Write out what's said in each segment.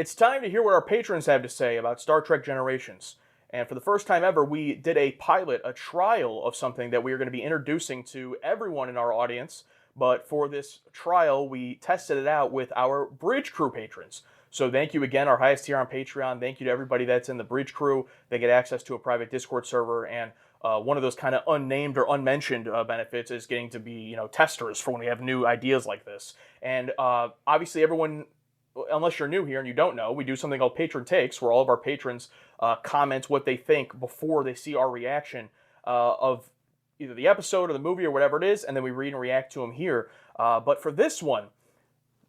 It's time to hear what our patrons have to say about Star Trek Generations. And for the first time ever, we did a pilot, a trial of something that we are going to be introducing to everyone in our audience. But for this trial, we tested it out with our Bridge Crew patrons. So thank you again, our highest tier on Patreon. Thank you to everybody that's in the Bridge Crew. They get access to a private Discord server, and one of those kind of unnamed or unmentioned benefits is getting to be, testers for when we have new ideas like this. And obviously, everyone, unless you're new here and you don't know, we do something called Patron Takes, where all of our patrons comment what they think before they see our reaction of either the episode or the movie or whatever it is, and then we read and react to them here. But for this one,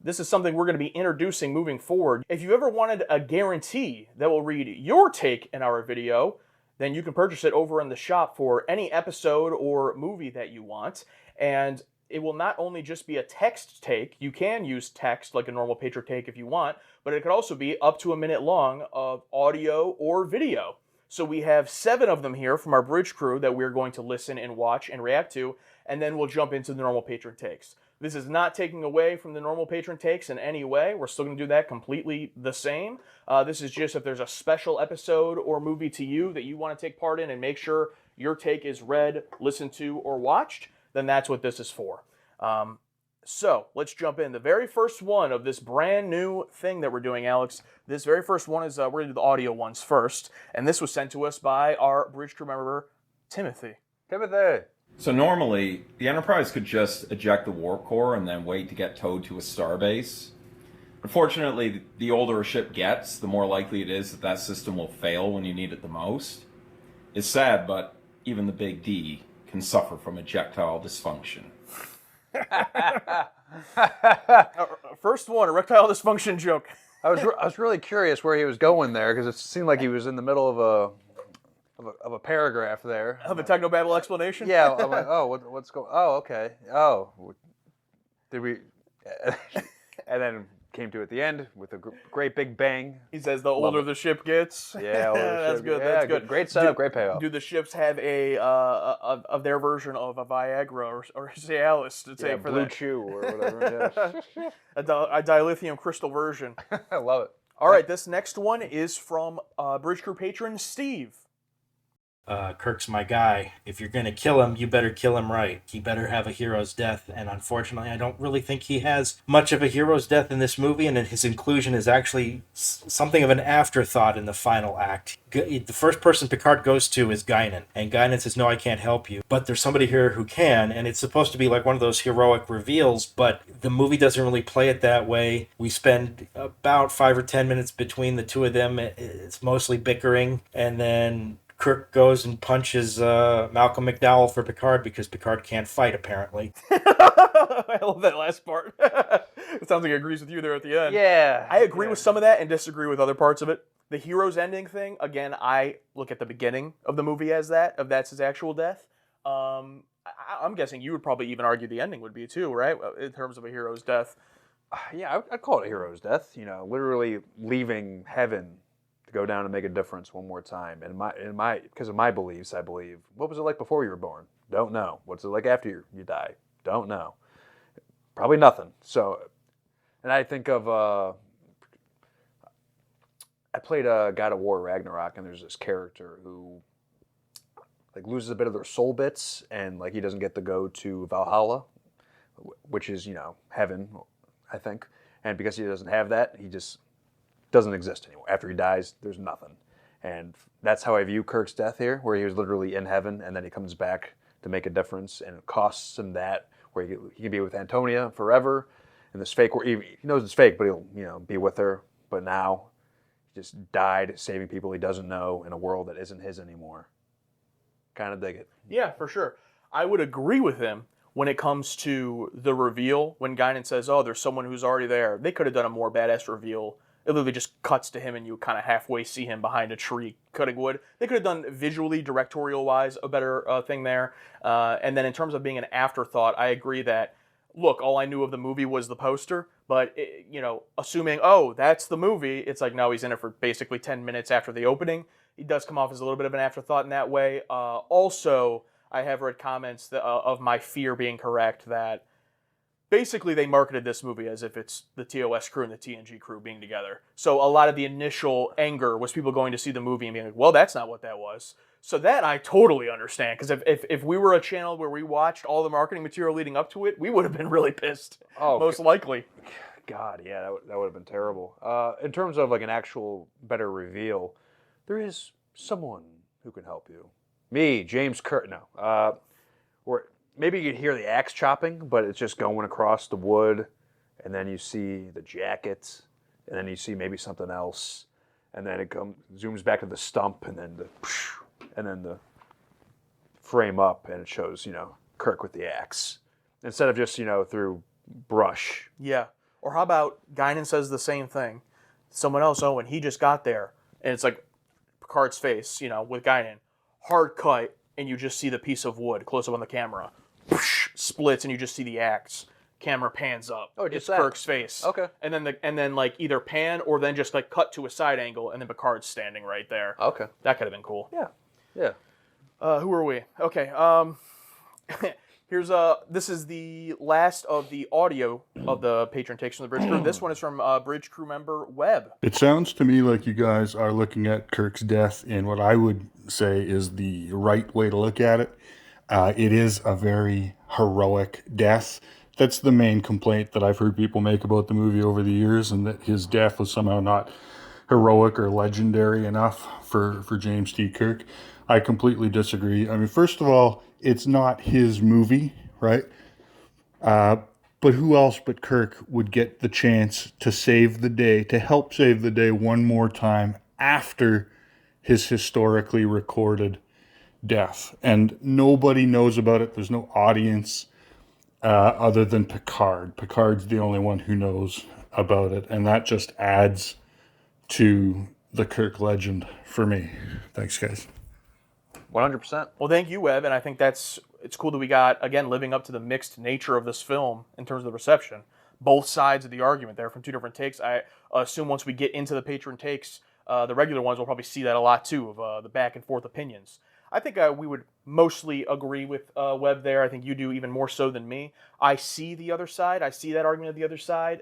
this is something we're going to be introducing moving forward. If you ever wanted a guarantee that will read your take in our video, then you can purchase it over in the shop for any episode or movie that you want. And it will not only just be a text take, you can use text like a normal Patron take if you want, but it could also be up to a minute long of audio or video. So we have 7 of them here from our Bridge Crew that we're going to listen and watch and react to, and then we'll jump into the normal Patron takes. This is not taking away from the normal Patron takes in any way. We're still going to do that completely the same. This is just if there's a special episode or movie to you that you want to take part in and make sure your take is read, listened to, or watched, then that's what this is for. So let's jump in. The very first one of this brand new thing that we're doing, Alex, this very first one is, we're going to do the audio ones first. And this was sent to us by our Bridge Crew member, Timothy. Timothy! So normally, the Enterprise could just eject the warp core and then wait to get towed to a starbase. Unfortunately, the older a ship gets, the more likely it is that that system will fail when you need it the most. It's sad, but even the Big D can suffer from ejectile dysfunction. First one, erectile dysfunction joke. I was really curious where he was going there, because it seemed like he was in the middle of a paragraph there. Of a technobabble explanation? Yeah, I'm like, oh, what's going? Oh, okay. Oh, did we? And then came to at the end with a great big bang. He says the older the ship gets. Yeah, that's ship, good. Yeah, that's good. Great setup, great payoff. Do the ships have of their version of a Viagra or Cialis to take for Blue that? Chew or whatever. Yeah. a dilithium crystal version. I love it. All right, this next one is from Bridge Crew patron Steve. Kirk's my guy. If you're going to kill him, you better kill him right. He better have a hero's death, and unfortunately, I don't really think he has much of a hero's death in this movie, and his inclusion is actually something of an afterthought in the final act. The first person Picard goes to is Guinan, and Guinan says, no, I can't help you, but there's somebody here who can, and it's supposed to be like one of those heroic reveals, but the movie doesn't really play it that way. We spend about 5 or 10 minutes between the two of them. It's mostly bickering, and then Kirk goes and punches Malcolm McDowell for Picard because Picard can't fight, apparently. I love that last part. It sounds like he agrees with you there at the end. Yeah. I agree with some of that and disagree with other parts of it. The hero's ending thing, again, I look at the beginning of the movie as that's his actual death. I'm guessing you would probably even argue the ending would be too, right? In terms of a hero's death. Yeah, I'd call it a hero's death. Literally leaving heaven to go down and make a difference one more time. And because of my beliefs, I believe, what was it like before you were born? Don't know. What's it like after you die? Don't know. Probably nothing. So, and I think of, I played God of War Ragnarok, and there's this character who loses a bit of their soul bits, and he doesn't get to go to Valhalla, which is, heaven, I think. And because he doesn't have that, he just doesn't exist anymore. After he dies, there's nothing. And that's how I view Kirk's death here, where he was literally in heaven, and then he comes back to make a difference, and it costs him that, where he can be with Antonia forever, in this fake, where he knows it's fake, but he'll be with her. But now, he just died saving people he doesn't know in a world that isn't his anymore. Kind of dig it. Yeah, for sure. I would agree with him when it comes to the reveal, when Guinan says, oh, there's someone who's already there. They could have done a more badass reveal. It literally just cuts to him and you kind of halfway see him behind a tree cutting wood. They could have done visually, directorial-wise, a better thing there. And then in terms of being an afterthought, I agree that, look, all I knew of the movie was the poster. But, assuming, oh, that's the movie, it's like, no, he's in it for basically 10 minutes after the opening. He does come off as a little bit of an afterthought in that way. Also, I have read comments of my fear being correct that basically they marketed this movie as if it's the TOS crew and the TNG crew being together. So a lot of the initial anger was people going to see the movie and being like, well, that's not what that was. So that I totally understand, because if we were a channel where we watched all the marketing material leading up to it, we would have been really pissed, most likely. God, yeah, that would have been terrible. In terms of like an actual better reveal, there is someone who can help you. Me, James Kirk. No, or maybe you could hear the axe chopping, but it's just going across the wood, and then you see the jacket, and then you see maybe something else, and then it zooms back to the stump, and then the frame up, and it shows Kirk with the axe instead of just through brush. Yeah. Or how about Guinan says the same thing? Someone else, and he just got there, and it's like Picard's face, with Guinan. Hard cut, and you just see the piece of wood close up on the camera. Splits, and you just see the axe. Camera pans up. Oh, it's Kirk's face. Okay. And then like either pan or then just like cut to a side angle, and then Picard's standing right there. Okay. That could have been cool. Yeah. Who are we? Okay. This is the last of the audio of the Patron Takes from the Bridge Crew. This one is from Bridge Crew member Webb. It sounds to me like you guys are looking at Kirk's death in what I would say is the right way to look at it. It is a very heroic death. That's the main complaint that I've heard people make about the movie over the years, and that his death was somehow not heroic or legendary enough for James T. Kirk. I completely disagree. I mean, first of all, it's not his movie, right? But who else but Kirk would get the chance to save the day, to help save the day one more time after his historically recorded death? And nobody knows about it. There's no audience other than Picard. Picard's the only one who knows about it, and that just adds to the Kirk legend for me. Thanks, guys. 100%. Well, thank you, Webb, and I think it's cool that we got, again, living up to the mixed nature of this film in terms of the reception. Both sides of the argument there from two different takes. I assume once we get into the Patron Takes, the regular ones, we'll probably see that a lot too, of the back and forth opinions. I think we would mostly agree with Webb there. I think you do even more so than me. I see the other side. I see that argument of the other side,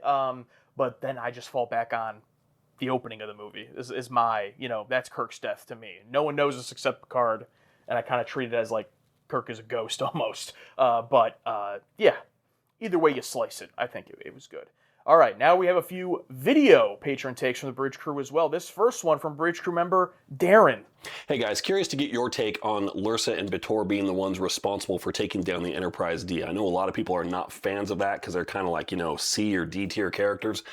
but then I just fall back on the opening of the movie. This is my, that's Kirk's death to me. No one knows this except Picard, and I kind of treat it as like Kirk is a ghost almost. But yeah, either way you slice it, I think it was good. All right, now we have a few video Patron Takes from the Bridge Crew as well. This first one from Bridge Crew member Darren. Hey guys, curious to get your take on Lursa and Bator being the ones responsible for taking down the Enterprise D. I know a lot of people are not fans of that because they're kind of like, C or D tier characters.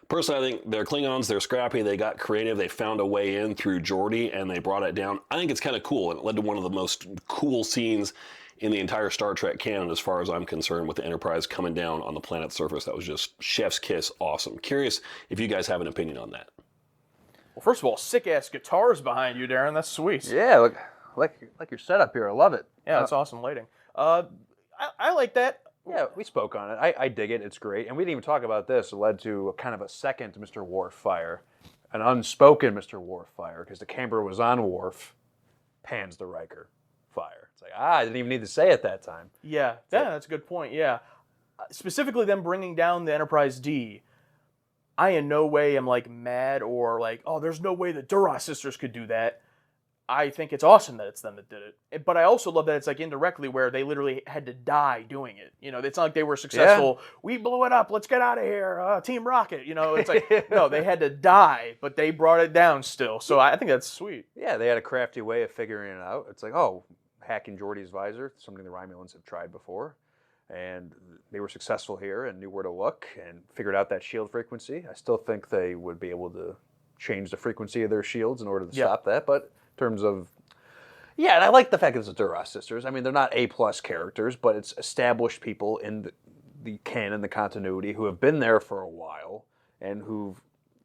Personally, I think they're Klingons, they're scrappy, they got creative, they found a way in through Geordi, and they brought it down. I think it's kind of cool, and it led to one of the most cool scenes in the entire Star Trek canon, as far as I'm concerned, with the Enterprise coming down on the planet's surface. That was just chef's kiss awesome. Curious if you guys have an opinion on that. Well, first of all, sick-ass guitars behind you, Darren. That's sweet. Yeah, look, like your setup here. I love it. Yeah, that's awesome lighting. I like that. Yeah, we spoke on it. I dig it. It's great. And we didn't even talk about this. It led to a kind of a second Mr. Worf fire, an unspoken Mr. Worf fire, because the camera was on Worf, pans to Riker fire. It's like, I didn't even need to say it that time. Yeah, that's a good point. Yeah. Specifically them bringing down the Enterprise D, I in no way am like mad or like, oh, there's no way the Duras sisters could do that. I think it's awesome that it's them that did it. But I also love that it's like indirectly where they literally had to die doing it. It's not like they were successful. Yeah. We blew it up. Let's get out of here. Team Rocket. It's like, no, they had to die, but they brought it down still. So I think that's sweet. Yeah, they had a crafty way of figuring it out. It's like, hacking Geordi's visor, something the Romulans have tried before. And they were successful here and knew where to look and figured out that shield frequency. I still think they would be able to change the frequency of their shields in order to stop that, but in terms of, and I like the fact that it's the Duras sisters. I mean, they're not A-plus characters, but it's established people in the canon, the continuity, who have been there for a while, and who've,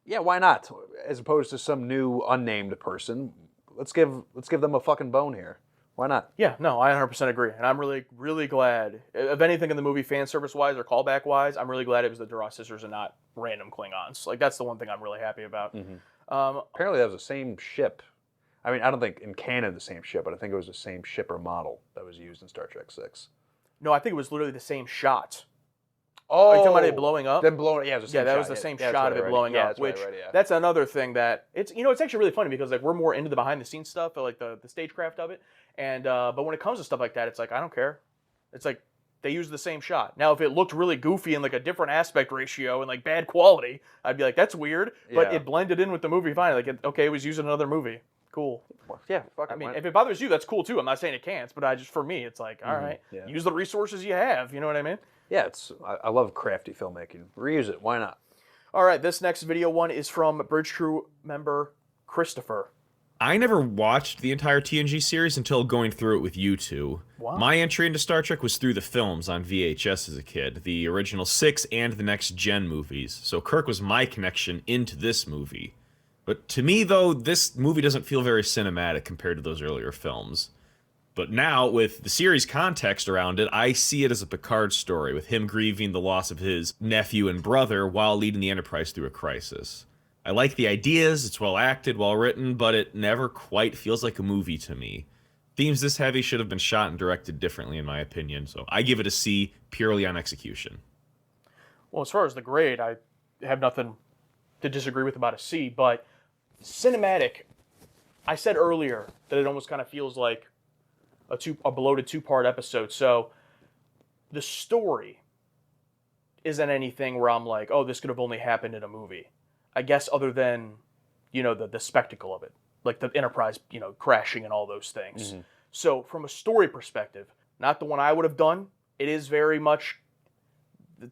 why not? As opposed to some new unnamed person, let's give them a fucking bone here. Why not? Yeah, no, I 100% agree. And I'm really, really glad, if anything in the movie fan service-wise or callback-wise, I'm really glad it was the Duras sisters and not random Klingons. Like, that's the one thing I'm really happy about. Mm-hmm. Apparently that was the same ship. I mean, I don't think in canon the same ship, but I think it was the same ship or model that was used in Star Trek VI. No, I think it was literally the same shot. Are you talking about it blowing up? Then blowing. Yeah, it was the same that shot. was the same Yeah, shot of it blowing up. That's which right, yeah. that's another thing that it's it's actually really funny because like we're more into the behind the scenes stuff, like the stagecraft of it, and but when it comes to stuff like that, it's like I don't care. It's like they use the same shot. Now, if it looked really goofy and like a different aspect ratio and like bad quality, I'd be like, that's weird. But Yeah. it blended in with the movie fine. Like, okay, it was using another movie. Cool. Yeah, fuck it. I mean, why- if it bothers you, that's cool too. I'm not saying it can't, but for me, it's like, all right, yeah. use the resources you have. You know what I mean? Yeah, I love crafty filmmaking. Reuse it. Why not? All right, this next video one is from Bridge Crew member Christopher. I never watched the entire TNG series until going through it with you two. Wow. My entry into Star Trek was through the films on VHS as a kid, the original 6 and the Next Gen movies. So Kirk was my connection into this movie. But to me, though, this movie doesn't feel very cinematic compared to those earlier films. But now, with the series context around it, I see it as a Picard story, with him grieving the loss of his nephew and brother while leading the Enterprise through a crisis. I like the ideas, it's well acted, well written, but it never quite feels like a movie to me. Themes this heavy should have been shot and directed differently, in my opinion, so I give it a C purely on execution. Well, as far as the grade, I have nothing to disagree with about a C, but cinematic, I said earlier that it almost kind of feels like a bloated two-part episode. So the story isn't anything where I'm like, oh, this could have only happened in a movie. I guess other than, the spectacle of it, like the Enterprise, crashing and all those things. Mm-hmm. So from a story perspective, not the one I would have done, it is very much,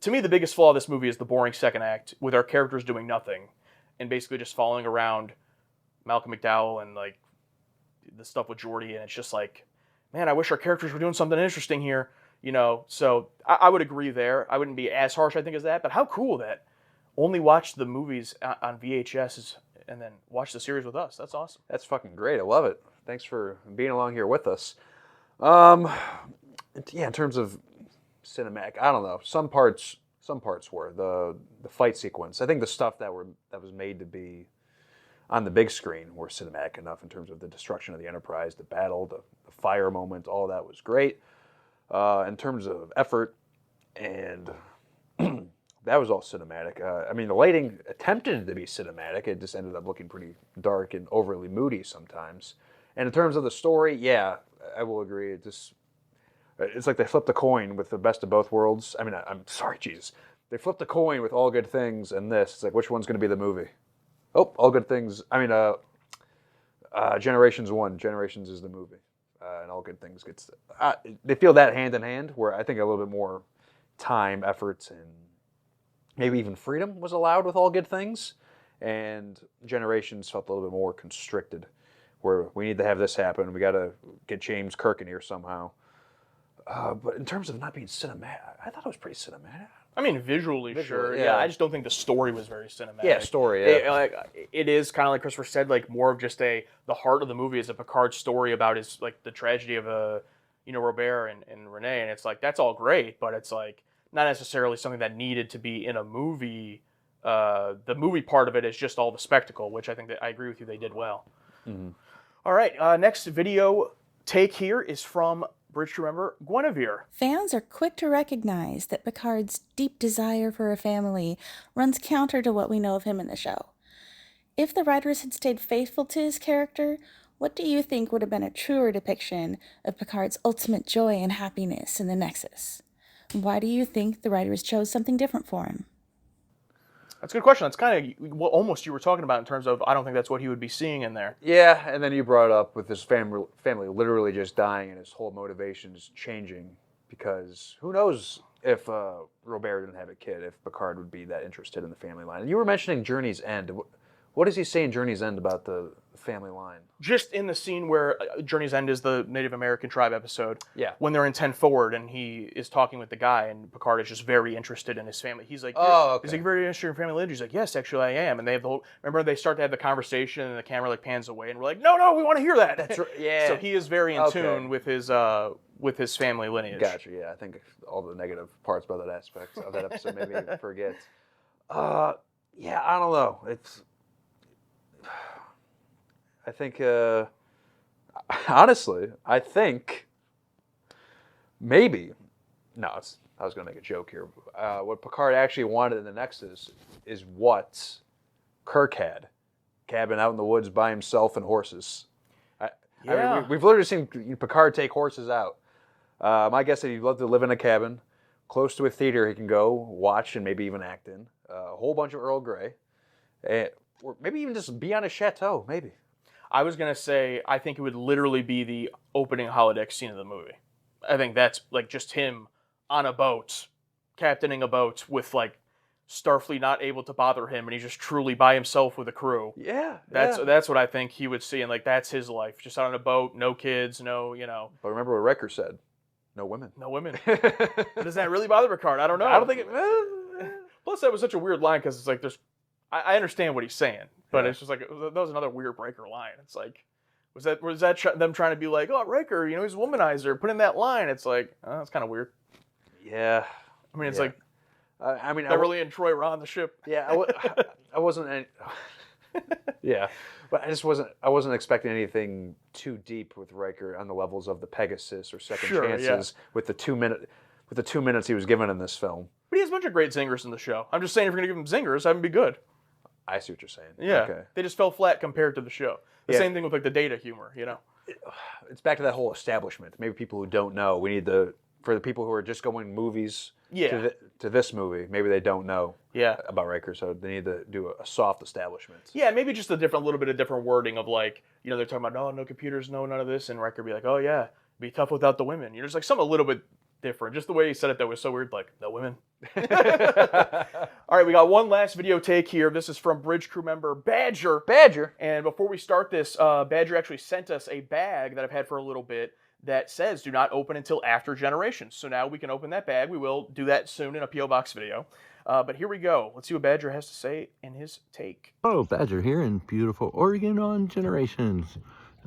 to me, the biggest flaw of this movie is the boring second act with our characters doing nothing and basically just following around Malcolm McDowell and like the stuff with Geordi, and it's just like, man, I wish our characters were doing something interesting here, So I would agree there. I wouldn't be as harsh, I think, as that. But how cool that only watch the movies on VHS and then watch the series with us. That's awesome. That's fucking great. I love it. Thanks for being along here with us. Yeah, in terms of cinematic, I don't know. Some parts were the fight sequence. I think the stuff that was made to be on the big screen were cinematic enough in terms of the destruction of the Enterprise, the battle, the fire moment, all that was great. In terms of effort, and that was all cinematic. I mean, the lighting attempted to be cinematic. It just ended up looking pretty dark and overly moody sometimes. And in terms of the story, yeah, I will agree. It's like they flipped a coin with the best of both worlds. I mean, I'm sorry, Jesus. They flipped a coin with All Good Things and this. It's like, which one's going to be the movie? Oh, All Good Things. I mean, Generations 1. Generations is the movie. And All Good Things gets... they feel that hand in hand, where I think a little bit more time, efforts, and maybe even freedom was allowed with All Good Things. And Generations felt a little bit more constricted, where we need to have this happen. We got to get James Kirk in here somehow. But in terms of not being cinematic, I thought it was pretty cinematic. I mean, visually, sure. yeah. Yeah, I just don't think the story was very cinematic. Yeah, story, yeah. It is kind of like Christopher said, like more of just the heart of the movie is a Picard story about his, like, the tragedy of, Robert and Renee. And it's like, that's all great, but it's like not necessarily something that needed to be in a movie. The movie part of it is just all the spectacle, which I think that I agree with you, they did well. Mm-hmm. All right, next video take here is from Bridge Crew member Guinevere. Fans are quick to recognize that Picard's deep desire for a family runs counter to what we know of him in the show. If the writers had stayed faithful to his character, what do you think would have been a truer depiction of Picard's ultimate joy and happiness in the Nexus? Why do you think the writers chose something different for him? That's a good question. That's kind of what almost you were talking about in terms of I don't think that's what he would be seeing in there. Yeah, and then you brought up with his family literally just dying and his whole motivations changing, because who knows if Robert didn't have a kid, if Picard would be that interested in the family line. And you were mentioning Journey's End. What does he say in Journey's End about the family line? Just in the scene where Journey's End is the Native American tribe episode. Yeah. When they're in 10 Forward and he is talking with the guy and Picard is just very interested in his family. He's like, He's like, very interested in family lineage. He's like, yes, actually I am. And they have the whole, remember they start to have the conversation and the camera like pans away and we're like, no, we want to hear that. That's right. Yeah. So he is very in tune with his family lineage. Gotcha. Yeah, I think all the negative parts about that aspect of that episode maybe forget. Yeah, I don't know. I think, honestly, I think maybe, no, I was going to make a joke here. What Picard actually wanted in the next is what Kirk had. Cabin out in the woods by himself and horses. I mean, we've literally seen Picard take horses out. My guess is he'd love to live in a cabin, close to a theater he can go watch and maybe even act in. A whole bunch of Earl Grey. Or maybe even just be on a chateau, maybe. I was going to say, I think it would literally be the opening holodeck scene of the movie. I think that's like just him on a boat, captaining a boat with like Starfleet not able to bother him, and he's just truly by himself with a crew. Yeah. That's what I think he would see, and like that's his life, just out on a boat, no kids, no, But remember what Riker said. No women. No women. Does that really bother Picard? I don't know. I don't think it... Plus, that was such a weird line because it's like I understand what he's saying, but it's just like that was another weird Riker line. It's like, was that them trying to be like, oh, Riker, he's a womanizer, put in that line? It's like, oh, that's kind of weird. Yeah. I mean, it's like, I mean, Beverly and Troy were on the ship. Yeah, I wasn't. Yeah, but I wasn't expecting anything too deep with Riker on the levels of the Pegasus or Second Chances with the 2 minutes he was given in this film. But he has a bunch of great zingers in the show. I'm just saying, if you're gonna give him zingers, have him be good. I see what you're saying. Yeah, okay. They just fell flat compared to the show. The same thing with like the Data humor, It's back to that whole establishment. Maybe people who don't know, we need for the people who are just going movies to this movie, maybe they don't know about Riker, so they need to do a soft establishment. Yeah, maybe just a little bit of different wording of like, they're talking about, no computers, no none of this, and Riker be like, oh yeah, be tough without the women. Just like something a little bit different. Just the way he said it that was so weird, like, no women. All right, we got one last video take here. This is from bridge crew member Badger. And before we start this, Badger actually sent us a bag that I've had for a little bit that says do not open until after Generations. So now we can open that bag. We will do that soon in a P.O. Box video. But here we go. Let's see what Badger has to say in his take. Oh, Badger here in beautiful Oregon on Generations.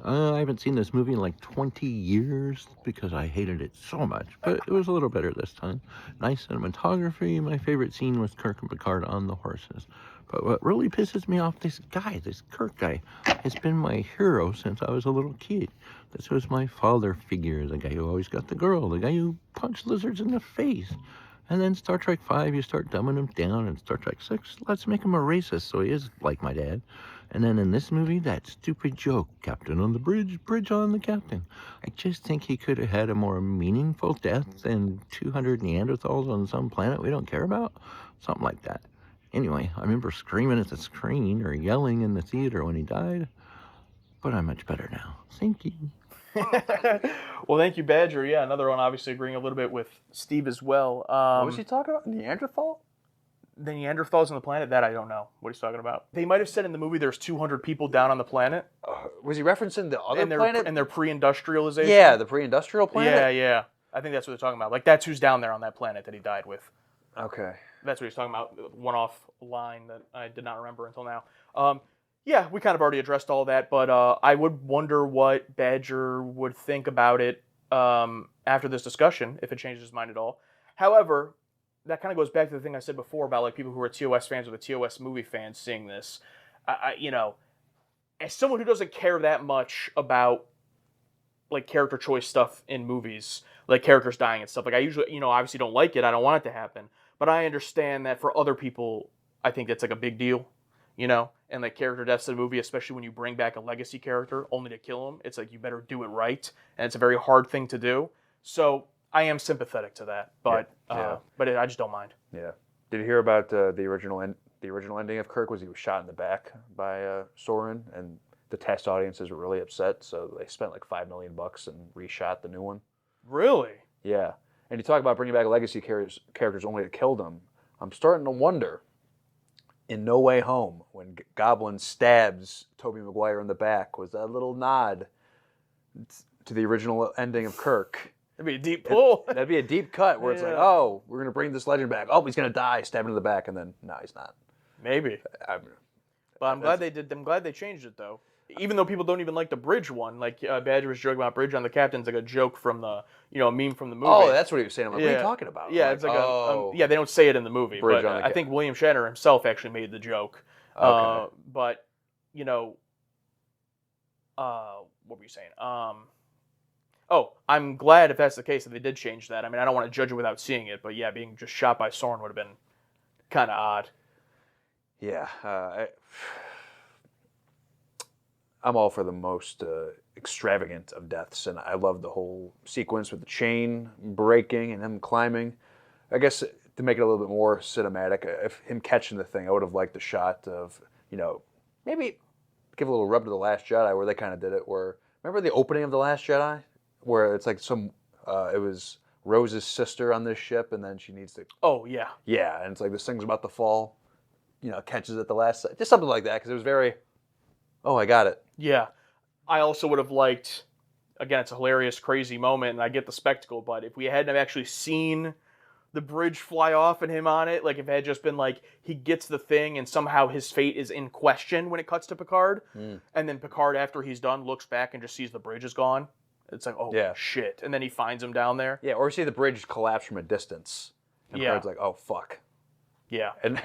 I haven't seen this movie in like 20 years because I hated it so much, but it was a little better this time. Nice cinematography. My favorite scene was Kirk and Picard on the horses. But what really pisses me off, this Kirk guy, has been my hero since I was a little kid. This was my father figure, the guy who always got the girl, the guy who punched lizards in the face. And then Star Trek V, you start dumbing him down, and Star Trek VI, let's make him a racist so he is like my dad. And then in this movie, that stupid joke, Captain on the bridge on the captain. I just think he could have had a more meaningful death than 200 Neanderthals on some planet we don't care about. Something like that. Anyway, I remember screaming at the screen or yelling in the theater when he died. But I'm much better now. Thank you. Well, thank you, Badger. Yeah, another one obviously agreeing a little bit with Steve as well. What was he talking about? Neanderthal? The Neanderthals on the planet? That I don't know what he's talking about. They might have said in the movie there's 200 people down on the planet. Was he referencing the other planet? And their pre-industrialization? Yeah, the pre-industrial planet? Yeah. I think that's what they're talking about. Like, that's who's down there on that planet that he died with. Okay. That's what he's talking about. One-off line that I did not remember until now. Yeah, we kind of already addressed all that, but I would wonder what Badger would think about it after this discussion, if it changes his mind at all. However, that kind of goes back to the thing I said before about like people who are TOS fans or the TOS movie fans seeing this. As someone who doesn't care that much about like character choice stuff in movies, like characters dying and stuff, like I usually, obviously don't like it. I don't want it to happen, but I understand that for other people, I think that's like a big deal, and like character deaths in a movie, especially when you bring back a legacy character only to kill him, it's like you better do it right, and it's a very hard thing to do. So I am sympathetic to that, but I just don't mind. Yeah. Did you hear about the original ending of Kirk? Was he was shot in the back by Soren, and the test audiences were really upset, so they spent like $5 million and reshot the new one. Really? Yeah. And you talk about bringing back legacy characters only to kill them. I'm starting to wonder. In No Way Home, when Goblin stabs Tobey Maguire in the back, was that a little nod to the original ending of Kirk? That'd be a deep pull. That'd be a deep cut where it's like, oh, we're going to bring this legend back. Oh, he's going to die, stab him in the back, and then, no, he's not. Maybe. But I'm glad they did. I'm glad they changed it, though. Even though people don't even like the bridge one. Like, Badger was joking about bridge on the captain's like a joke from the, a meme from the movie. Oh, that's what he was saying. I'm like, what are you talking about? Yeah, it's like they don't say it in the movie. Bridge but on the I think William Shatner himself actually made the joke. Okay. But, what were you saying? Oh, I'm glad if that's the case that they did change that. I mean, I don't want to judge it without seeing it, but yeah, being just shot by Soren would have been kind of odd. Yeah, I'm all for the most extravagant of deaths, and I love the whole sequence with the chain breaking and him climbing. I guess to make it a little bit more cinematic, if him catching the thing, I would have liked the shot of, maybe give a little rub to The Last Jedi where they kind of did it. Where remember the opening of The Last Jedi, where it's like it was Rose's sister on this ship, and then she needs to. Oh yeah. Yeah, and it's like this thing's about to fall, catches at the last, just something like that, because it was very. Oh, I got it. Yeah. I also would have liked, again, it's a hilarious, crazy moment, and I get the spectacle, but if we hadn't have actually seen the bridge fly off and him on it, like if it had just been like he gets the thing and somehow his fate is in question when it cuts to Picard, and then Picard, after he's done, looks back and just sees the bridge is gone. It's like, oh, Yeah. shit. And then he finds him down there. Yeah, or you see the bridge collapse from a distance. And Yeah. Picard's like, oh, fuck. Yeah. And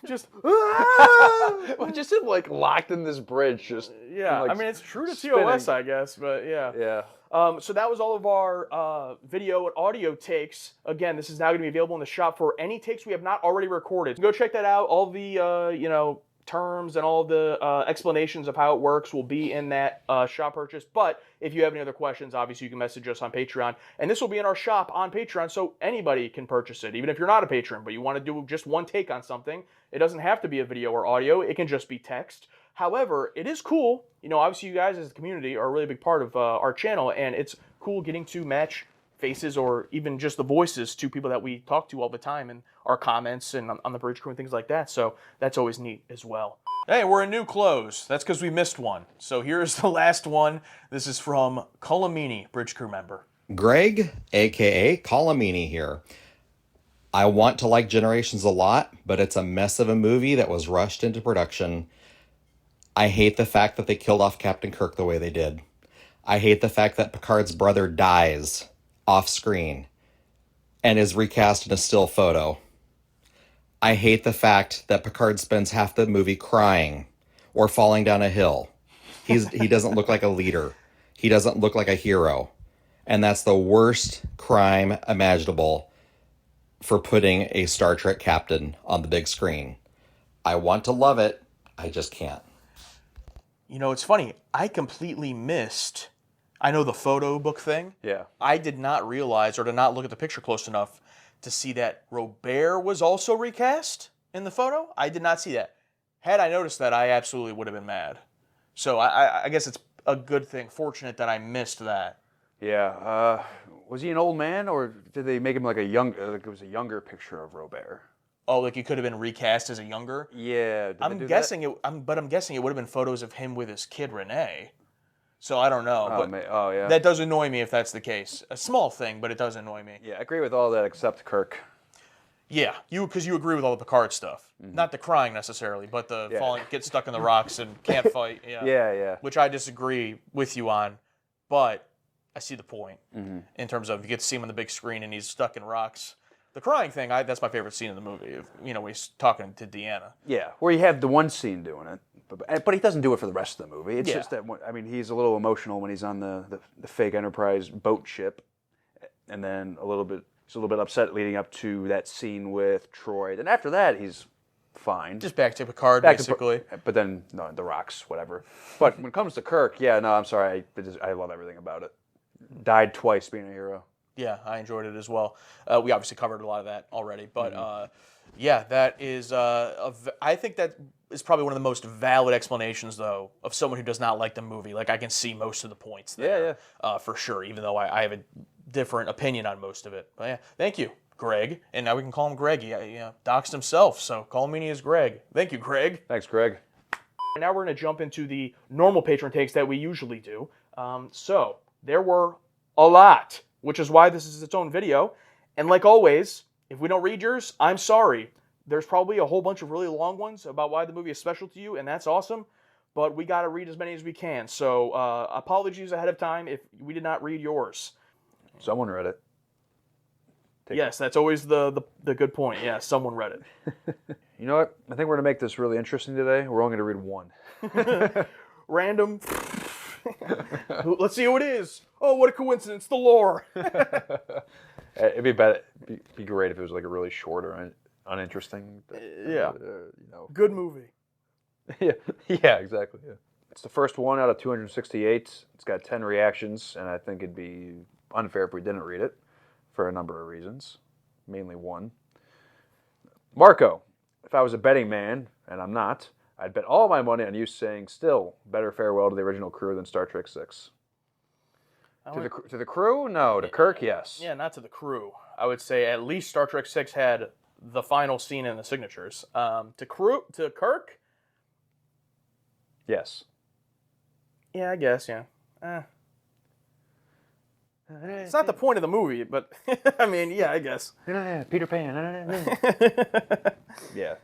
Just, well, just him like locked in this bridge, just yeah. like, I mean, it's true to spinning. TOS, I guess, but yeah. Yeah. So that was all of our video and audio takes. Again, this is now going to be available in the shop for any takes we have not already recorded. Go check that out. All the terms and all the explanations of how it works will be in that shop purchase. But if you have any other questions, obviously you can message us on Patreon. And this will be in our shop on Patreon, so anybody can purchase it, even if you're not a patron, but you want to do just one take on something. It doesn't have to be a video or audio. It can just be text. However, it is cool. Obviously you guys as the community are a really big part of our channel, and it's cool getting to match faces or even just the voices to people that we talk to all the time in our comments and on the Bridge Crew and things like that. So that's always neat as well. Hey, we're in new clothes. That's because we missed one. So here's the last one. This is from Colomini, Bridge Crew member. Greg, aka Colomini here. I want to like Generations a lot, but it's a mess of a movie that was rushed into production. I hate the fact that they killed off Captain Kirk the way they did. I hate the fact that Picard's brother dies off screen and is recast in a still photo. I hate the fact that Picard spends half the movie crying or falling down a hill. He doesn't look like a leader. He doesn't look like a hero. And that's the worst crime imaginable for putting a Star Trek captain on the big screen. I want to love it. I just can't. It's funny. I completely missed, I know the photo book thing. Yeah. I did not realize or did not look at the picture close enough to see that Robert was also recast in the photo. I did not see that. Had I noticed that, I absolutely would have been mad. So I guess it's a good thing, fortunate that I missed that. Yeah. Was he an old man, or did they make him like it was a younger picture of Robert? Oh, like he could have been recast as a younger? Yeah. I'm guessing it would have been photos of him with his kid Renee. So I don't know. Oh, yeah. That does annoy me if that's the case. A small thing, but it does annoy me. Yeah, I agree with all that except Kirk. Yeah, because you agree with all the Picard stuff. Mm-hmm. Not the crying necessarily, but the falling, get stuck in the rocks and can't fight. Yeah. Yeah. Which I disagree with you on, but I see the point Mm-hmm. in terms of you get to see him on the big screen and he's stuck in rocks. The crying thing, that's my favorite scene in the movie. When he's talking to Deanna. Yeah, where you have the one scene doing it, but he doesn't do it for the rest of the movie. It's just that he's a little emotional when he's on the fake Enterprise boat ship, and then he's a little bit upset leading up to that scene with Troy. Then after that, he's fine. Just back to Picard, basically. But then the rocks, whatever. But when it comes to Kirk, I'm sorry, I love everything about it. Died twice being a hero. Yeah, I enjoyed it as well. We obviously covered a lot of that already, but that is. I think that is probably one of the most valid explanations, though, of someone who does not like the movie. Like I can see most of the points there, for sure. Even though I have a different opinion on most of it. But yeah, thank you, Greg, and now we can call him Greg. He doxed himself, so call me as Greg. Thank you, Greg. Thanks, Greg. Now we're going to jump into the normal patron takes that we usually do. So there were a lot, which is why this is its own video. And like always, if we don't read yours, I'm sorry. There's probably a whole bunch of really long ones about why the movie is special to you, and that's awesome. But we got to read as many as we can. So apologies ahead of time if we did not read yours. Someone read it. Yes, that's always the good point. Yeah, someone read it. You know what? I think we're going to make this really interesting today. We're only going to read one. Random. Let's see who it is. Oh, what a coincidence! The lore. It'd be better. Be great if it was like a really short or uninteresting. Yeah. You know. Good movie. Yeah. Yeah. Exactly. Yeah. It's the first one out of 268. It's got 10 reactions, and I think it'd be unfair if we didn't read it for a number of reasons, mainly one. Marco, if I was a betting man, and I'm not, I'd bet all my money on you saying still better farewell to the original crew than Star Trek 6. To the crew? No. To Kirk, yes. Yeah, not to the crew. I would say at least Star Trek 6 had the final scene in the signatures. To Kirk? Yes. Yeah, I guess, yeah. It's not the point of the movie, but I mean, yeah, I guess. Peter Pan. Yeah,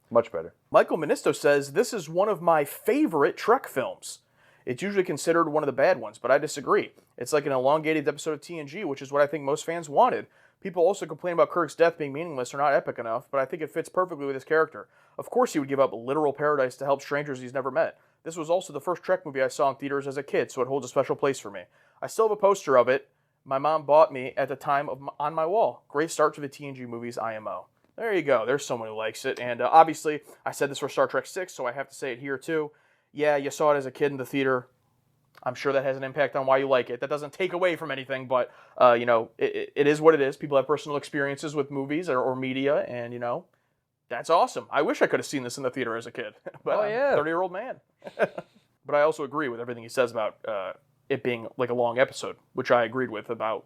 much better. Michael Ministo says, this is one of my favorite Trek films. It's usually considered one of the bad ones, but I disagree. It's like an elongated episode of TNG, which is what I think most fans wanted. People also complain about Kirk's death being meaningless or not epic enough, but I think it fits perfectly with his character. Of course he would give up literal paradise to help strangers he's never met. This was also the first Trek movie I saw in theaters as a kid, so it holds a special place for me. I still have a poster of it. My mom bought me at the time on my wall. Great start to the TNG movies, IMO. There you go. There's someone who likes it. And obviously, I said this for Star Trek 6, so I have to say it here too. Yeah, you saw it as a kid in the theater. I'm sure that has an impact on why you like it. That doesn't take away from anything, but, it is what it is. People have personal experiences with movies or media, and, that's awesome. I wish I could have seen this in the theater as a kid. But I'm a 30-year-old man. But I also agree with everything he says about it being like a long episode, which I agreed with about,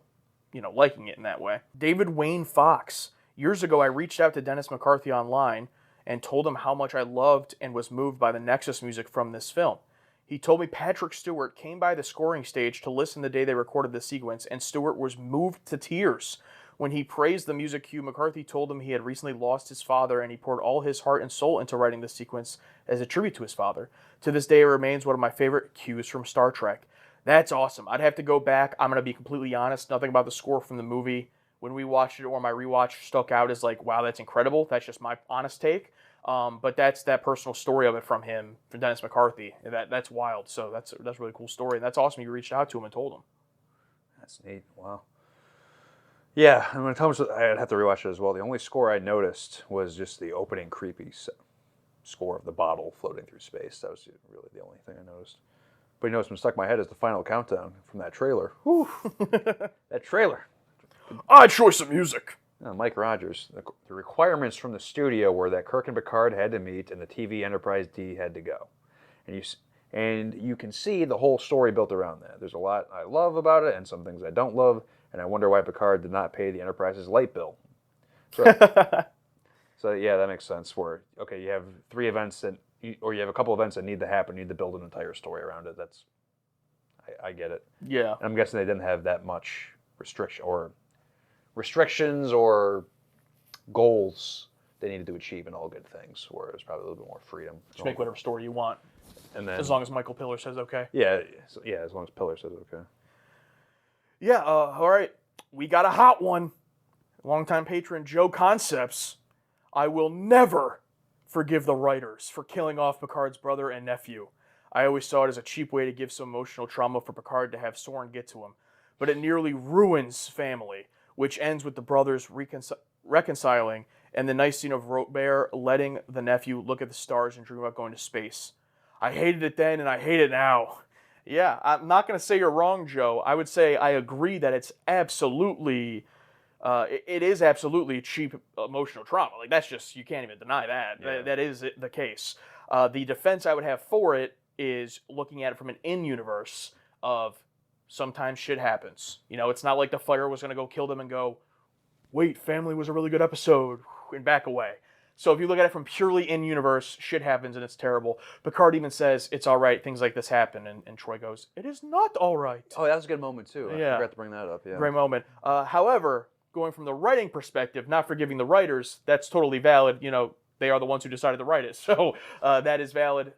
liking it in that way. David Wayne Fox. Years ago, I reached out to Dennis McCarthy online and told him how much I loved and was moved by the Nexus music from this film. He told me Patrick Stewart came by the scoring stage to listen the day they recorded the sequence, and Stewart was moved to tears. When he praised the music cue, McCarthy told him he had recently lost his father, and he poured all his heart and soul into writing this sequence as a tribute to his father. To this day, it remains one of my favorite cues from Star Trek. That's awesome. I'd have to go back. I'm going to be completely honest. Nothing about the score from the movie, when we watched it or my rewatch, stuck out as like, wow, that's incredible. That's just my honest take. But that's that personal story of it from him, from Dennis McCarthy. That's wild. So that's a really cool story. And that's awesome you reached out to him and told him. That's neat. Wow. Yeah, and when it comes to, I'd have to rewatch it as well. The only score I noticed was just the opening creepy score of the bottle floating through space. That was really the only thing I noticed. But you know what's been stuck in my head is the final countdown from that trailer. Whew. That trailer. Odd choice of music. Mike Rogers. The requirements from the studio were that Kirk and Picard had to meet and the TV Enterprise D had to go. And you can see the whole story built around that. There's a lot I love about it and some things I don't love, and I wonder why Picard did not pay the Enterprise's light bill. So yeah, that makes sense. Where, okay, you have three events or you have a couple events that need to happen, you need to build an entire story around it. I get it. Yeah. And I'm guessing they didn't have that much restrictions or goals they needed to achieve in all good things, where there's probably a little bit more freedom. Just make whatever story you want. And then, as long as Michael Piller says okay. Yeah, as long as Piller says okay. Yeah, all right. We got a hot one. Longtime patron Joe Concepts. I will never forgive the writers for killing off Picard's brother and nephew. I always saw it as a cheap way to give some emotional trauma for Picard to have Soren get to him. But it nearly ruins family, which ends with the brothers reconciling and the nice scene of Robert letting the nephew look at the stars and dream about going to space. I hated it then and I hate it now. Yeah, I'm not going to say you're wrong, Joe. I would say I agree that it's absolutely, it is absolutely cheap emotional trauma. Like, that's just, you can't even deny that. Yeah. That is the case. The defense I would have for it is looking at it from an in-universe of sometimes shit happens. It's not like the Fire was going to go kill them and go, wait, family was a really good episode, and back away. So if you look at it from purely in-universe, shit happens and it's terrible. Picard even says, it's all right, things like this happen. And Troy goes, it is not all right. Oh, that was a good moment, too. I forgot to bring that up. Yeah. Great moment. However, going from the writing perspective, not forgiving the writers, that's totally valid. They are the ones who decided to write it. So that is valid.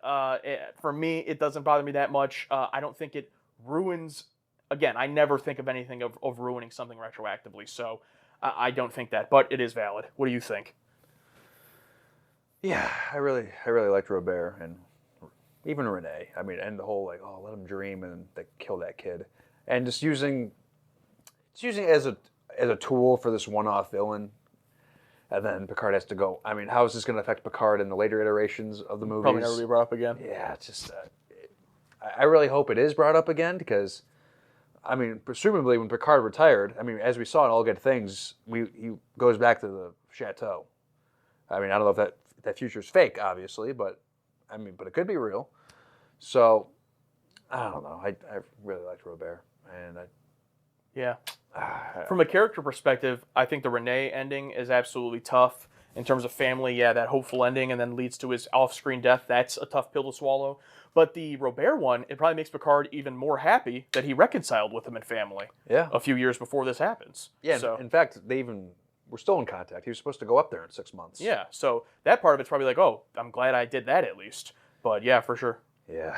For me, it doesn't bother me that much. I don't think it ruins... Again, I never think of anything of ruining something retroactively. So I don't think that. But it is valid. What do you think? Yeah, I really liked Robert, and even Renee. I mean, and the whole like, oh, let him dream, and they kill that kid, and just using it as a tool for this one-off villain. And then Picard has to go. I mean, how is this going to affect Picard in the later iterations of the movies? Probably never be brought up again. Yeah, it's just. I really hope it is brought up again because, I mean, presumably when Picard retired, I mean, as we saw in All Good Things, he goes back to the chateau. I mean, I don't know if that future's fake, obviously, but I mean, but it could be real. So, I don't know. I really liked Robert, and Yeah. From a character perspective, I think the Renee ending is absolutely tough. In terms of family, yeah, that hopeful ending and then leads to his off-screen death, that's a tough pill to swallow. But the Robert one, it probably makes Picard even more happy that he reconciled with him and family a few years before this happens. Yeah, so, in fact, they were still in contact. He was supposed to go up there in 6 months. Yeah, so that part of it's probably like, oh, I'm glad I did that at least. But yeah, for sure. Yeah.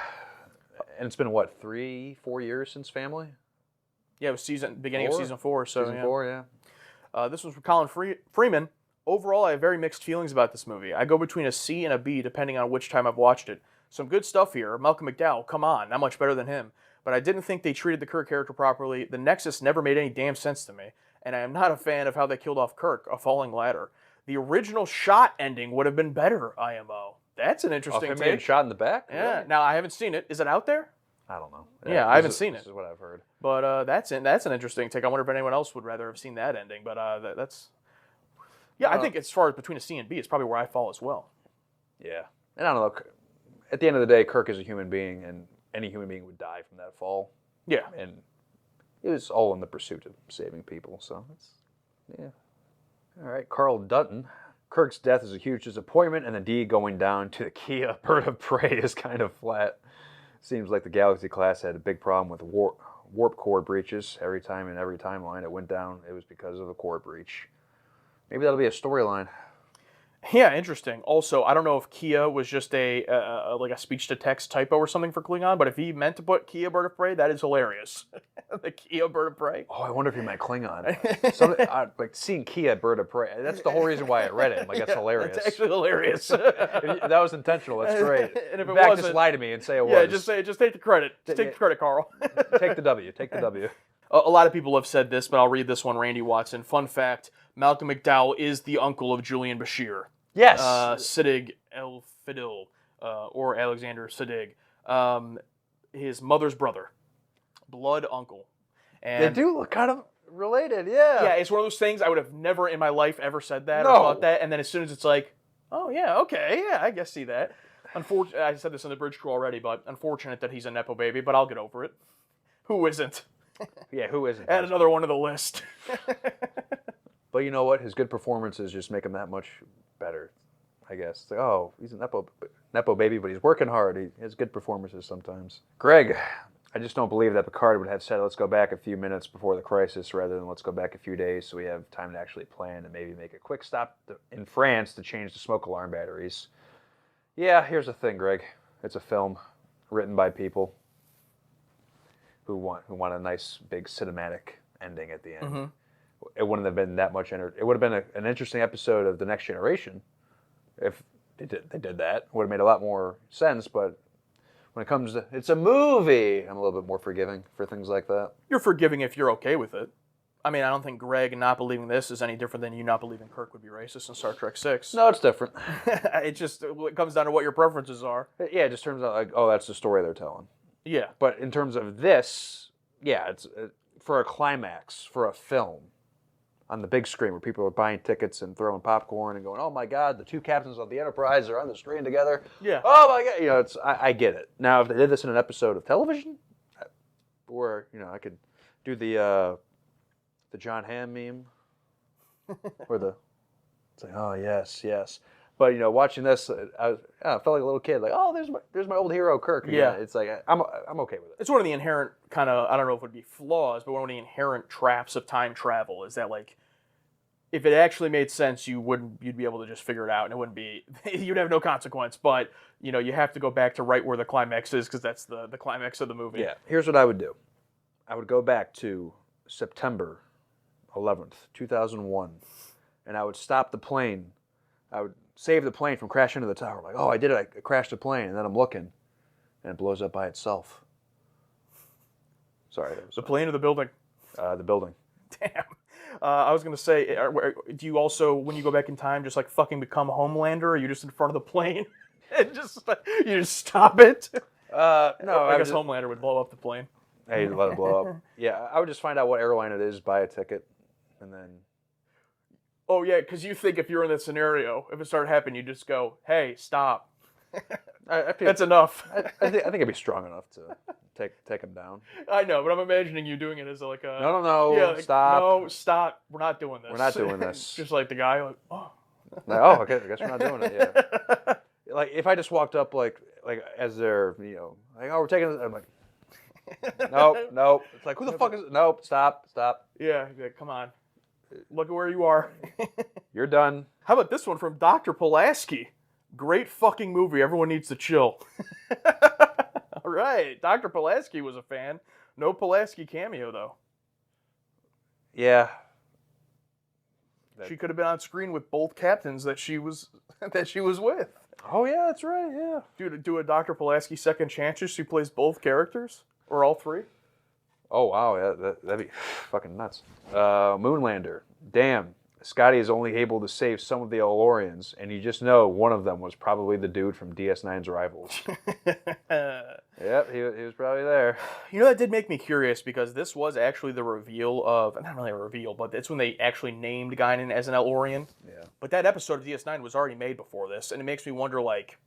And it's been, what, 3-4 years since family? Yeah, it was beginning of season 4. So season 4, yeah. This was from Colin Freeman. Overall, I have very mixed feelings about this movie. I go between a C and a B depending on which time I've watched it. Some good stuff here. Malcolm McDowell, come on, not much better than him. But I didn't think they treated the Kirk character properly. The Nexus never made any damn sense to me. And I am not a fan of how they killed off Kirk, a falling ladder. The original shot ending would have been better, IMO. That's an interesting him take. being shot in the back? Yeah. Really? Now, I haven't seen it. Is it out there? I don't know. Yeah, I haven't seen it. This is what I've heard. But that's an interesting take. I wonder if anyone else would rather have seen that ending. But that's... Yeah, I think as far as between a C and B, it's probably where I fall as well. Yeah. And I don't know. At the end of the day, Kirk is a human being, and any human being would die from that fall. Yeah. And it was all in the pursuit of saving people, so it's... Yeah. All right, Carl Dutton. Kirk's death is a huge disappointment, and the D going down to the Kia Bird of Prey is kind of flat. Seems like the Galaxy class had a big problem with warp core breaches. Every time in every timeline it went down, it was because of a core breach. Maybe that'll be a storyline. Yeah, interesting. Also, I don't know if Kia was just a speech-to-text typo or something for Klingon, but if he meant to put Kia Bird of Prey, that is hilarious. The Kia Bird of Prey. Oh, I wonder if he meant Klingon. Like seeing Kia Bird of Prey. That's the whole reason why I read it. Like, that's hilarious. It's actually hilarious. If that was intentional. That's great. And if it wasn't, wasn't, just lie to me and say it was. Yeah, just take the credit. Just take the credit, Carl. Take the W. Take the W. A lot of people have said this, but I'll read this one. Randy Watson. Fun fact: Malcolm McDowell is the uncle of Julian Bashir. Yes. Siddig El Fidel, or Alexander Siddig. His mother's brother. Blood uncle. And they do look kind of related, yeah. Yeah, it's one of those things I would have never in my life ever said that or No. thought that, and then as soon as it's like, oh yeah, okay, yeah, I guess see that. I said this in the bridge crew already, but unfortunate that he's a Nepo baby, but I'll get over it. Who isn't? Yeah, who isn't? Add another one to the list. But you know what? His good performances just make him that much better, I guess. It's like, oh, he's a Nepo baby, but he's working hard. He has good performances sometimes. Greg, I just don't believe that Picard would have said, let's go back a few minutes before the crisis rather than let's go back a few days so we have time to actually plan and maybe make a quick stop in France to change the smoke alarm batteries. Yeah, here's the thing, Greg. It's a film written by people who want a nice, big cinematic ending at the end. Mm-hmm. It wouldn't have been that much. It would have been an interesting episode of The Next Generation if they did that. It would have made a lot more sense. But when it comes to it's a movie, I'm a little bit more forgiving for things like that. You're forgiving if you're okay with it. I mean, I don't think Greg not believing this is any different than you not believing Kirk would be racist in Star Trek 6. No, it's different. It comes down to what your preferences are. Yeah, it just turns out like, oh, that's the story they're telling. Yeah. But in terms of this, yeah, it's for a climax, for a film, on the big screen where people are buying tickets and throwing popcorn and going, oh my God, the two captains of the Enterprise are on the screen together. Yeah. Oh my God. You know, I get it. Now, if they did this in an episode of television, or, you know, I could do the John Hamm meme, or it's like, oh yes, yes. But, you know, watching this, I felt like a little kid, like, oh, there's my old hero Kirk again. Yeah. It's like, I'm okay with it. It's one of the inherent kind of, I don't know if it would be flaws, but one of the inherent traps of time travel is that, like, if it actually made sense, you'd be able to just figure it out, and it wouldn't be, you'd have no consequence. But, you know, you have to go back to right where the climax is, because that's the climax of the movie. Yeah. Here's what I would do. I would go back to September 11th, 2001, and I would stop the plane. I would save the plane from crashing into the tower. Like, oh, I did it. I crashed the plane. And then I'm looking. and it blows up by itself. Sorry, that was The plane or the building? the building. Damn. I was gonna say, do you also, when you go back in time, just like fucking become Homelander, or are you just in front of the plane and just you just stop it? No, I guess Homelander would blow up the plane. Hey, let it blow up. Yeah, I would just find out what airline it is, buy a ticket, and then. Oh yeah, because you think if you're in that scenario, if it started happening, you just go, "Hey, stop." I feel, That's enough. I think I'd be strong enough to take him down. I know, but I'm imagining you doing it as like a No, yeah, like, stop. No, stop. We're not doing this. We're not doing this. Just like the guy, like, oh. Like, oh, okay, I guess we're not doing it. Yeah. Like if I just walked up like as they're like, oh, we're taking it. I'm like, nope. It's like, who the fuck is it? Nope. Stop. Yeah, come on. Look at where you are. You're done. How about this one from Dr. Pulaski? Great fucking movie. Everyone needs to chill. All right. Dr. Pulaski was a fan. No Pulaski cameo, though. Yeah. She could have been on screen with both captains that she was with. Oh, yeah, that's right. Yeah. Do a Dr. Pulaski second chances. She plays both characters or all three. Oh, wow. Yeah, that'd be fucking nuts. Moonlander. Damn. Scotty is only able to save some of the Elorians, and you just know one of them was probably the dude from DS9's Rivals. Yep, he was probably there. You know, that did make me curious because this was actually the reveal of, not really a reveal, but it's when they actually named Guinan as an Elorian. Yeah. But that episode of DS9 was already made before this, and it makes me wonder, like,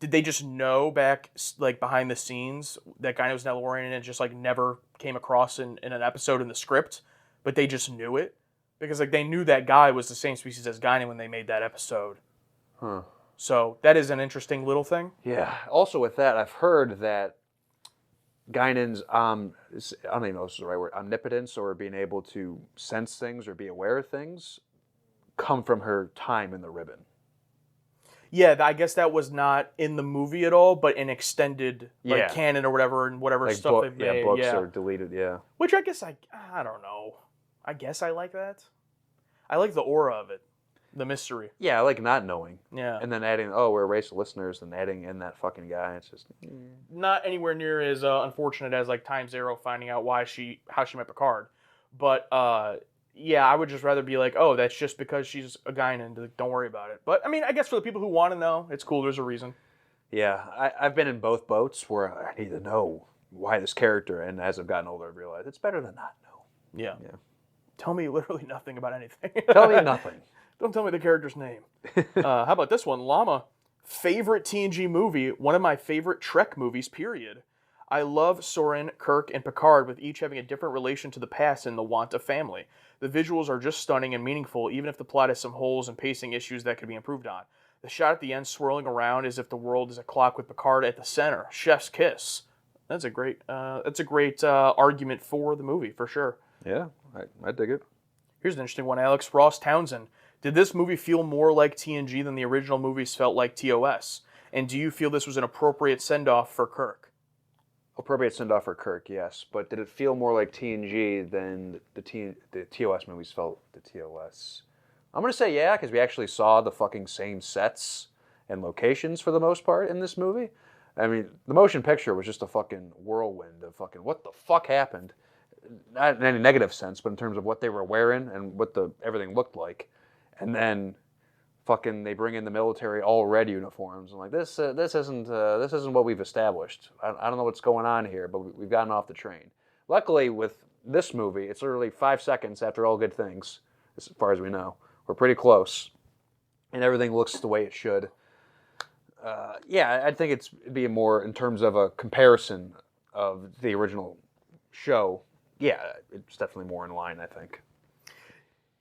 did they just know back, like, behind the scenes that Guinan was an Elorian and it just, like, never came across in an episode in the script, but they just knew it? Because, like, they knew that guy was the same species as Guinan when they made that episode. Huh. So that is an interesting little thing. Yeah. Also with that, I've heard that Guinan's, I don't even know if this is the right word, omnipotence or being able to sense things or be aware of things come from her time in the ribbon. Yeah, I guess that was not in the movie at all, but in extended like canon or whatever, and whatever Like stuff they've made. yeah, books are deleted, yeah. Which I guess I don't know. I guess I like that. I like the aura of it, the mystery. Yeah, I like not knowing. Yeah. And then adding, oh, we're racial listeners, and adding in that fucking guy. It's just Not anywhere near as unfortunate as like Time Zero finding out how she met Picard, but yeah, I would just rather be like, oh, that's just because she's a Guinan. Don't worry about it. But I mean, I guess for the people who want to know, it's cool. There's a reason. Yeah, I've been in both boats where I need to know why this character, and as I've gotten older, I've realized it's better than not know. Yeah. Tell me literally nothing about anything. Tell me nothing. Don't tell me the character's name. How about this one? Llama. Favorite TNG movie, one of my favorite Trek movies, period. I love Soren, Kirk, and Picard with each having a different relation to the past and the want of family. The visuals are just stunning and meaningful, even if the plot has some holes and pacing issues that could be improved on. The shot at the end swirling around as if the world is a clock with Picard at the center. Chef's kiss. That's a great argument for the movie, for sure. Yeah, I dig it. Here's an interesting one, Alex. Ross Townsend. Did this movie feel more like TNG than the original movies felt like TOS? And do you feel this was an appropriate send-off for Kirk? Appropriate send-off for Kirk, yes. But did it feel more like TNG than the TOS movies felt the TOS? I'm going to say yeah, because we actually saw the fucking same sets and locations for the most part in this movie. I mean, the motion picture was just a fucking whirlwind of fucking what the fuck happened. Not in any negative sense, but in terms of what they were wearing and what everything looked like. And then fucking they bring in the military all red uniforms. I'm like, this isn't what we've established. I don't know what's going on here, but we've gotten off the train. Luckily, with this movie, it's literally 5 seconds after All Good Things, as far as we know. We're pretty close, and everything looks the way it should. Yeah, I think it'd be more in terms of a comparison of the original show. Yeah, it's definitely more in line, I think.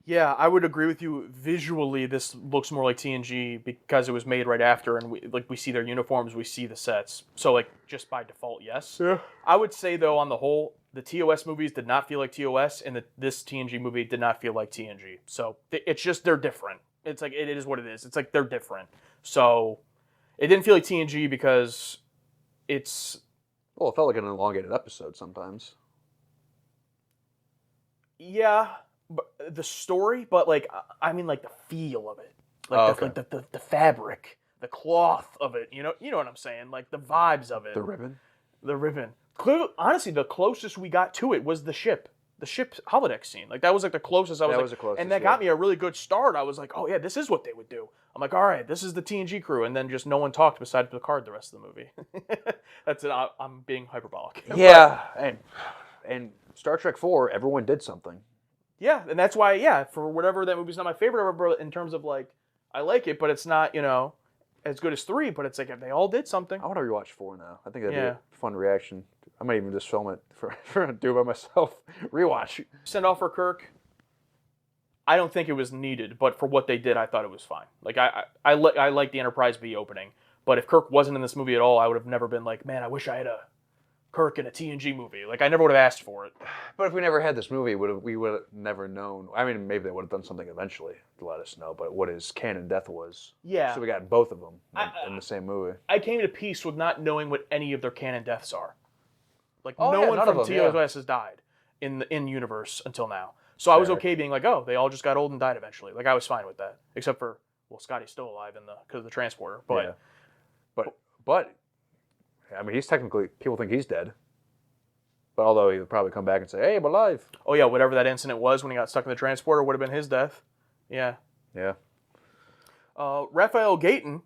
Yeah, I would agree with you. Visually, this looks more like TNG because it was made right after, and we see their uniforms, we see the sets. So, like, just by default, yes. Yeah. I would say, though, on the whole, the TOS movies did not feel like TOS, and this TNG movie did not feel like TNG. So, it's just, they're different. It's like, it is what it is. It's like, they're different. So, it didn't feel like TNG because it's... Well, it felt like an elongated episode sometimes. Yeah, but the story, but like I mean, like the feel of it, like okay. the fabric the cloth of it. You know what I'm saying? Like the vibes of it. The ribbon. The ribbon. Honestly, the closest we got to it was the ship holodeck scene. Like that was like the closest I was. That like, was the closest, and that got me a really good start. I was like, oh yeah, this is what they would do. I'm like, all right, this is the TNG crew, and then just no one talked besides Picard the rest of the movie. That's it. I'm being hyperbolic. Yeah, and Star Trek 4, everyone did something. Yeah, and that's why, yeah, for whatever, that movie's not my favorite ever in terms of, like, I like it, but it's not, as good as 3, but it's like, if they all did something. I want to rewatch 4 now. I think that'd be Yeah. a fun reaction. I might even just film it for do it by myself. Rewatch. Send off for Kirk, I don't think it was needed, but for what they did, I thought it was fine. Like, I like the Enterprise B opening, but if Kirk wasn't in this movie at all, I would have never been like, man, I wish I had a Kirk in a TNG movie. Like, I never would have asked for it. But if we never had this movie, we would have never known. I mean, maybe they would have done something eventually to let us know, but what his canon death was. Yeah. So we got both of them in the same movie. I came to peace with not knowing what any of their canon deaths are. Like, Oh, no yeah, one none from of them, yeah. TOS has died in universe until now. So I was okay being like, oh, they all just got old and died eventually. Like, I was fine with that. Except for, well, Scotty's still alive because of the transporter. But Yeah. But, I mean, he's technically, people think he's dead. But although he would probably come back and say, hey, I'm alive. oh yeah, whatever that incident was when he got stuck in the transporter would have been his death. Yeah. Yeah. Raphael Gayton,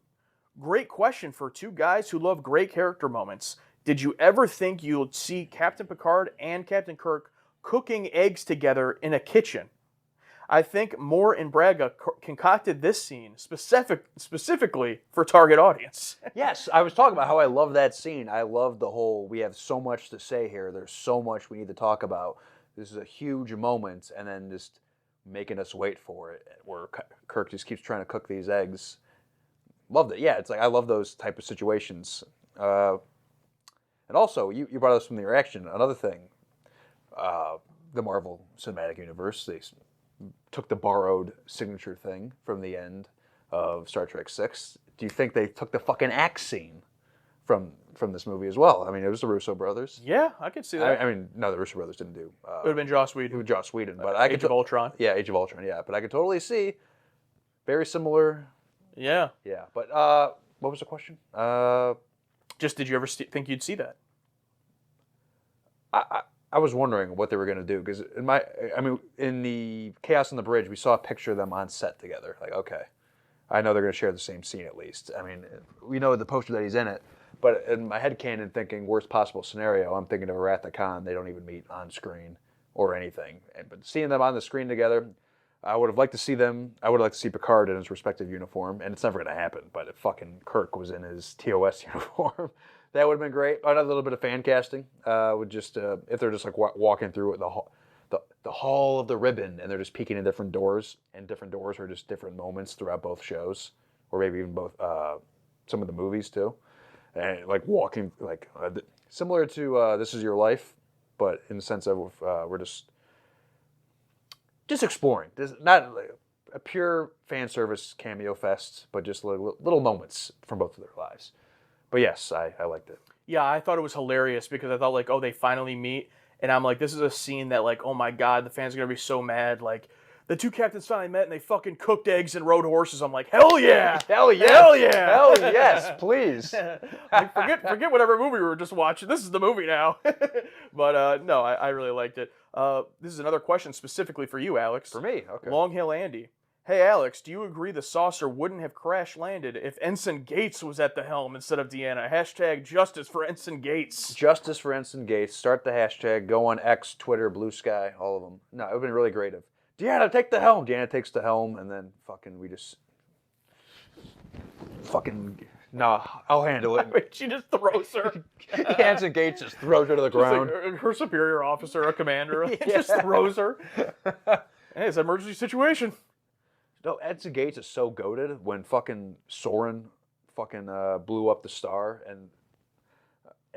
great question for two guys who love great character moments. Did you ever think you'd see Captain Picard and Captain Kirk cooking eggs together in a kitchen? I think Moore and Braga concocted this scene specifically for target audience. Yes, I was talking about how I love that scene. I love the whole, we have so much to say here. There's so much we need to talk about. This is a huge moment, and then just making us wait for it, where Kirk just keeps trying to cook these eggs. Loved it. Yeah, it's like, I love those type of situations. And also, you brought us from the reaction. Another thing, the Marvel Cinematic Universe, they took the borrowed signature thing from the end of Star Trek 6. Do you think they took the fucking axe scene from this movie as well? I mean, it was the Russo brothers. Yeah, I could see that. I mean, no, the Russo brothers didn't do. It would have been Joss It Whedon. was Joss Whedon, but I Age could of Ultron. Yeah, Age of Ultron. Yeah, but I could totally see very similar. Yeah. Yeah, but what was the question? Just did you ever think you'd see that? I was wondering what they were going to do because in the Chaos on the Bridge, we saw a picture of them on set together. Like, okay, I know they're going to share the same scene at least. I mean, we know the poster that he's in it, but in my headcanon thinking worst possible scenario, I'm thinking of Wrath of Khan. They don't even meet on screen or anything. But seeing them on the screen together, I would have liked to see them. I would like to see Picard in his respective uniform, and it's never going to happen. But if fucking Kirk was in his TOS uniform, that would have been great. Another little bit of fan casting would just if they're just like walking through the hall of the ribbon, and they're just peeking in different doors, and different doors are just different moments throughout both shows, or maybe even both some of the movies too, and like walking like similar to This Is Your Life, but in the sense of we're just exploring. This not like a pure fan service cameo fest, but just little moments from both of their lives. But yes, I liked it. Yeah, I thought it was hilarious because I thought like, oh, they finally meet, and I'm like, this is a scene that like, oh my god, the fans are gonna be so mad. Like, the two captains finally met and they fucking cooked eggs and rode horses. I'm like, hell yeah, Hell yeah, hell yeah, hell yes, please. Like, forget whatever movie we were just watching. This is the movie now. But no, I really liked it. This is another question specifically for you, Alex. For me, okay. Long Hill Andy. Hey, Alex, do you agree the saucer wouldn't have crash landed if Ensign Gates was at the helm instead of Deanna? Hashtag justice for Ensign Gates. Justice for Ensign Gates. Start the hashtag. Go on X, Twitter, Blue Sky, all of them. No, it would have been really great if Deanna, take the helm. Deanna takes the helm, and then we just nah, I'll handle it. She just throws her. Ensign Gates just throws her to the ground. Like her superior officer, a commander, just throws her. Hey, it's an emergency situation. No, Ensign Gates is so goated when fucking Soren blew up the star and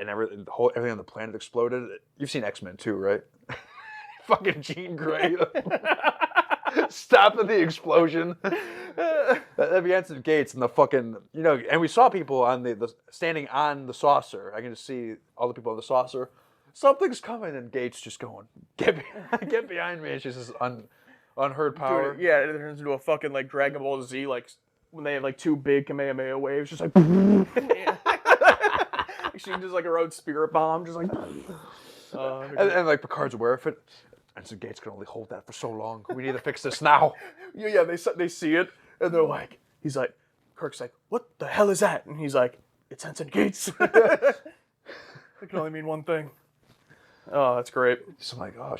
everything on the planet exploded. You've seen X-Men too, right? Fucking Jean Grey stopping the explosion. That'd be Ensign Gates and the fucking, and we saw people on the standing on the saucer. I can just see all the people on the saucer. Something's coming, and Gates just going, get behind me. And she's just unheard power. Dude, yeah, it turns into a fucking like Dragon Ball Z like when they have like two big Kamehameha waves, just like she just like her own spirit bomb, just like. And like Picard's aware of it. Ensign Gates can only hold that for so long. We need to fix this now. Yeah, they see it and they're like, he's like, Kirk's like, what the hell is that? And he's like, it's Ensign Gates. It can only mean one thing. Oh, that's great. So I'm like, oh,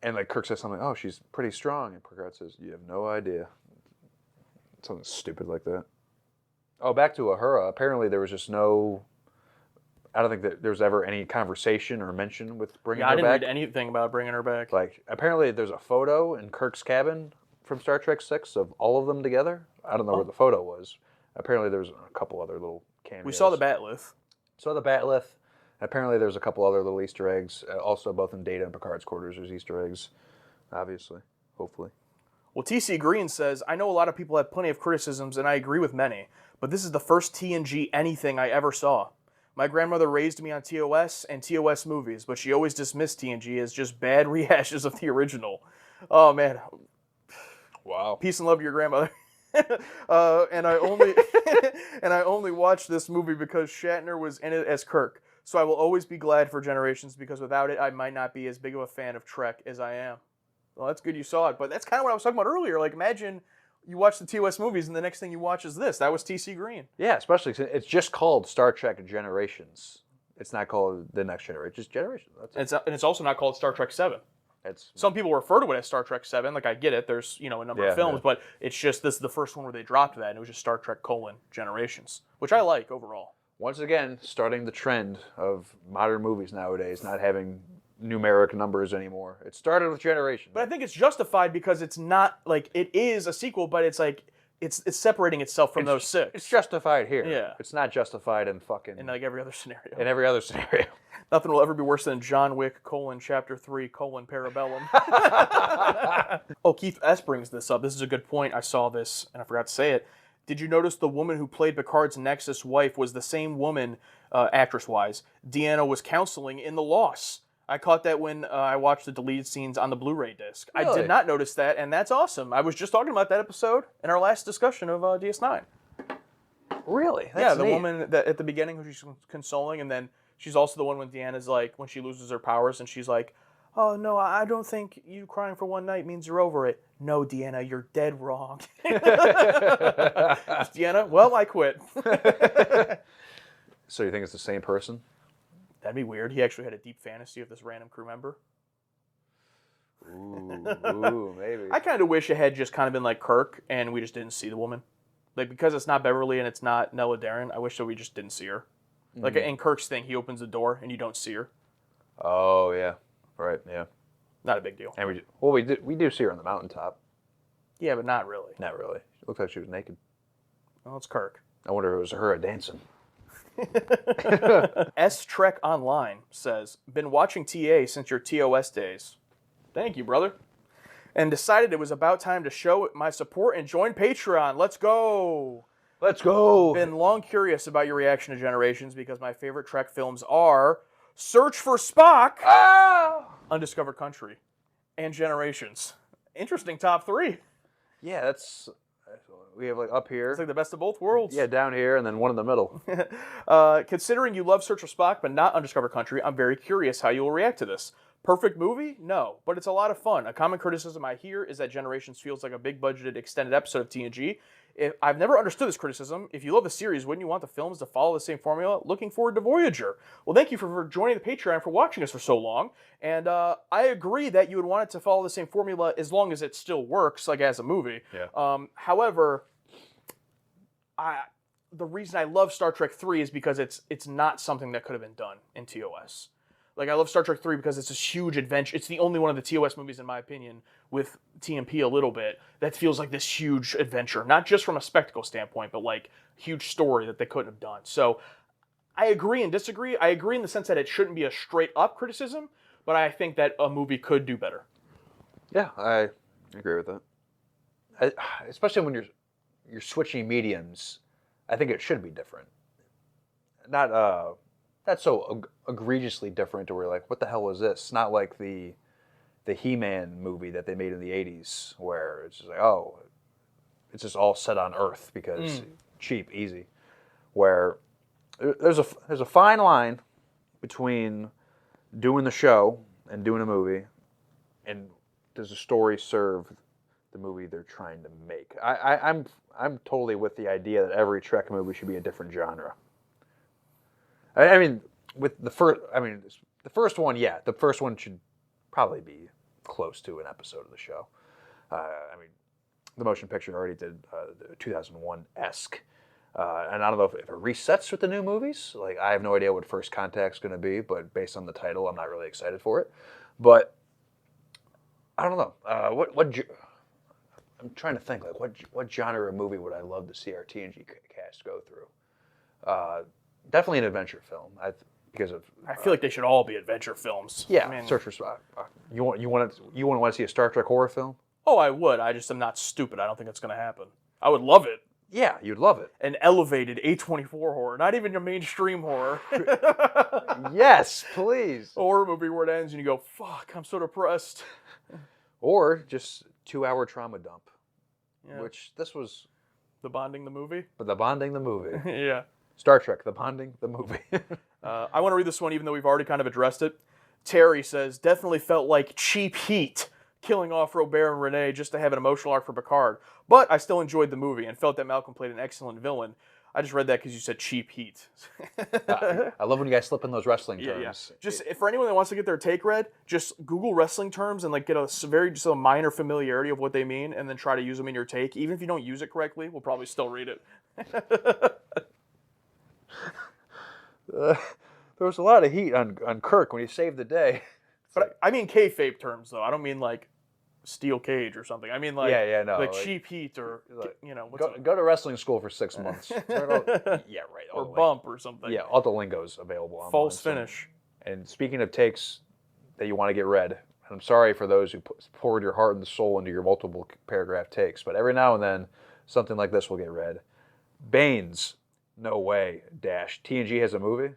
and like Kirk says something, oh, she's pretty strong. And Picard says, you have no idea. Something stupid like that. Oh, back to Uhura. Apparently there was just no, I don't think that there was ever any conversation or mention with bringing her back. I didn't read anything about bringing her back. Like, apparently there's a photo in Kirk's cabin from Star Trek 6 of all of them together. I don't know where the photo was. Apparently there's a couple other little cameos. We saw the Batlith. Saw the Batlith. Apparently there's a couple other little Easter eggs. Also, both in Data and Picard's quarters, there's Easter eggs. Obviously. Hopefully. Well, TC Green says, I know a lot of people have plenty of criticisms, and I agree with many, but this is the first TNG anything I ever saw. My grandmother raised me on TOS and TOS movies, but she always dismissed TNG as just bad rehashes of the original. Oh, man. Wow. Peace and love to your grandmother. And I only watched this movie because Shatner was in it as Kirk. So I will always be glad for Generations, because without it, I might not be as big of a fan of Trek as I am. Well, that's good you saw it, but that's kind of what I was talking about earlier. Like, imagine you watch the TOS movies and the next thing you watch is this. That was TC Green. Yeah, especially since it's just called Star Trek Generations. It's not called The Next Generation, just Generations. That's it. And it's also not called Star Trek 7. Some people refer to it as Star Trek 7. Like, I get it. There's, a number of films, but it's just this is the first one where they dropped that, and it was just Star Trek: Generations, which I like overall. Once again, starting the trend of modern movies nowadays not having numeric numbers anymore. It started with Generation. But I think it's justified because it's not, like, it is a sequel, but it's like, it's separating itself from those six. It's justified here. Yeah. It's not justified in fucking... In, like, every other scenario. In every other scenario. Nothing will ever be worse than John Wick, Chapter 3, Parabellum. Oh, Keith S. brings this up. This is a good point. I saw this, and I forgot to say it. Did you notice the woman who played Picard's Nexus wife was the same woman, actress-wise, Deanna was counseling in The Loss? I caught that when I watched the deleted scenes on the Blu-ray disc. Really? I did not notice that, and that's awesome. I was just talking about that episode in our last discussion of DS9. Really? That's neat. Woman that at the beginning who she's consoling, and then she's also the one when Deanna's like, when she loses her powers, and she's like, oh, no, I don't think you crying for one night means you're over it. No, Deanna, you're dead wrong. Deanna, well, I quit. So you think it's the same person? That'd be weird. He actually had a deep fantasy of this random crew member. Ooh, maybe. I kind of wish it had just kind of been like Kirk, and we just didn't see the woman. Like, because it's not Beverly and it's not Nella Darren, I wish that we just didn't see her. Like, in Kirk's thing, he opens the door and you don't see her. Oh, yeah. Right, yeah. Not a big deal. And we do see her on the mountaintop. Yeah, but not really. Not really. It looks like she was naked. Well, it's Kirk. I wonder if it was her dancing. S Trek Online says, been watching TA since your TOS days. Thank you, brother. And decided it was about time to show my support and join Patreon. Let's go. Let's go. Been long curious about your reaction to Generations because my favorite Trek films are Search for Spock, Undiscovered Country, and Generations. Interesting top three. Yeah, that's... We have like up here. It's like the best of both worlds. Yeah, down here and then one in the middle. Considering you love Search for Spock but not Undiscovered Country, I'm very curious how you will react to this. Perfect movie? No, but it's a lot of fun. A common criticism I hear is that Generations feels like a big-budgeted extended episode of TNG. I've never understood this criticism. If you love the series, wouldn't you want the films to follow the same formula? Looking forward to Voyager. Well, thank you for joining the Patreon, for watching us for so long. And I agree that you would want it to follow the same formula as long as it still works, like as a movie. Yeah. However, the reason I love Star Trek 3 is because it's not something that could have been done in TOS. Like, I love Star Trek 3 because it's this huge adventure. It's the only one of the TOS movies, in my opinion, with TMP a little bit, that feels like this huge adventure. Not just from a spectacle standpoint, but like huge story that they couldn't have done. So I agree and disagree. I agree in the sense that it shouldn't be a straight-up criticism, but I think that a movie could do better. Yeah, I agree with that. Especially when you're switching mediums, I think it should be different. Not so egregiously different to where you're like, what the hell was this? Not like the He-Man movie that they made in the 80s where it's just like, oh, it's just all set on Earth because cheap, easy. Where there's a fine line between doing the show and doing a movie, and does the story serve the movie they're trying to make? I'm totally with the idea that every Trek movie should be a different genre. I mean, with the first, the first one, yeah, the first one should probably be close to an episode of the show. The motion picture already did the 2001-esque. And I don't know if it resets with the new movies. Like, I have no idea what First Contact's going to be, but based on the title, I'm not really excited for it. But I don't know. I'm trying to think, like, what genre of movie would I love to see our TNG cast go through? Definitely an adventure film. Because of I feel like they should all be adventure films. Yeah, I mean, search for you want to see a Star Trek horror film? Oh, I would. I just am not stupid. I don't think it's going to happen. I would love it. Yeah, you'd love it. An elevated A24 horror, not even a mainstream horror. Yes, please. A horror movie where it ends and you go, fuck, I'm so depressed. Or just 2-hour trauma dump. Yeah. Which this was. The Bonding the movie? But The Bonding the movie. Yeah. Star Trek, The Bonding the movie. I want to read this one even though we've already kind of addressed it. Terry says, definitely felt like cheap heat killing off Robert and Renee just to have an emotional arc for Picard. But I still enjoyed the movie and felt that Malcolm played an excellent villain. I just read that because you said cheap heat. I love when you guys slip in those wrestling terms. Yeah. Just for anyone that wants to get their take read, just Google wrestling terms and like get just a minor familiarity of what they mean, and then try to use them in your take. Even if you don't use it correctly, we'll probably still read it. There was a lot of heat on Kirk when he saved the day. But I mean kayfabe terms though. I don't mean like steel cage or something. I mean like like cheap heat or go to wrestling school for 6 months. Yeah, right. Or bump or something. Yeah, all the lingo's available online. False finish. And speaking of takes that you want to get read, I'm sorry for those who poured your heart and soul into your multiple paragraph takes, but every now and then something like this will get read. Baines, no way, dash. TNG has a movie?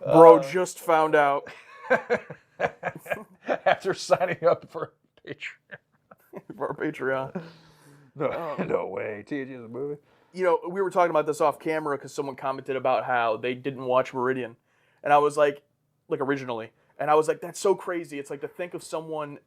Bro just found out. After signing up for Patreon. For Patreon. No way. TNG is a movie. You know, we were talking about this off camera because someone commented about how they didn't watch Meridian. And I was like originally. And I was like, that's so crazy. It's like to think of someone,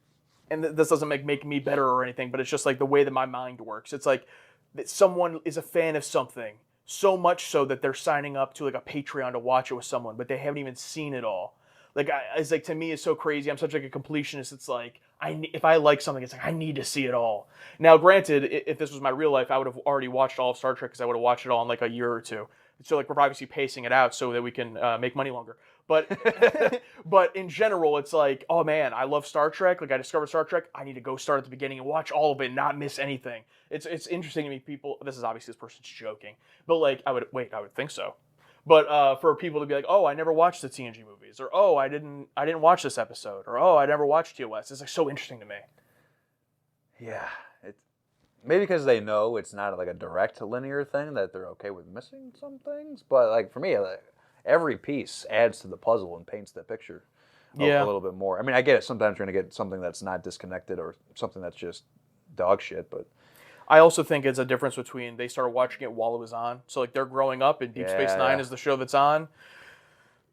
and this doesn't make me better or anything, but it's just like the way that my mind works. It's like that someone is a fan of something, so much so that they're signing up to like a Patreon to watch it with someone, but they haven't even seen it all. Like, it's like, to me, it's so crazy. I'm such like a completionist. It's like, if I like something, it's like, I need to see it all. Now, granted, if this was my real life, I would have already watched all of Star Trek because I would have watched it all in like a year or two. So like, we're obviously pacing it out so that we can make money longer. But but in general, it's like, oh man, I love Star Trek. Like, I discovered Star Trek. I need to go start at the beginning and watch all of it and not miss anything. It's interesting to me, people. This is obviously this person's joking, but like, I would think so. But for people to be like, oh, I never watched the TNG movies, or oh, I didn't watch this episode, or oh, I never watched TOS. It's like so interesting to me. Yeah, maybe because they know it's not like a direct linear thing that they're okay with missing some things. But like for me, like, every piece adds to the puzzle and paints the picture a little bit more. I mean, I get it. Sometimes you're gonna get something that's not disconnected or something that's just dog shit, but. I also think it's a difference between they started watching it while it was on. So like they're growing up and Deep Space Nine is the show that's on,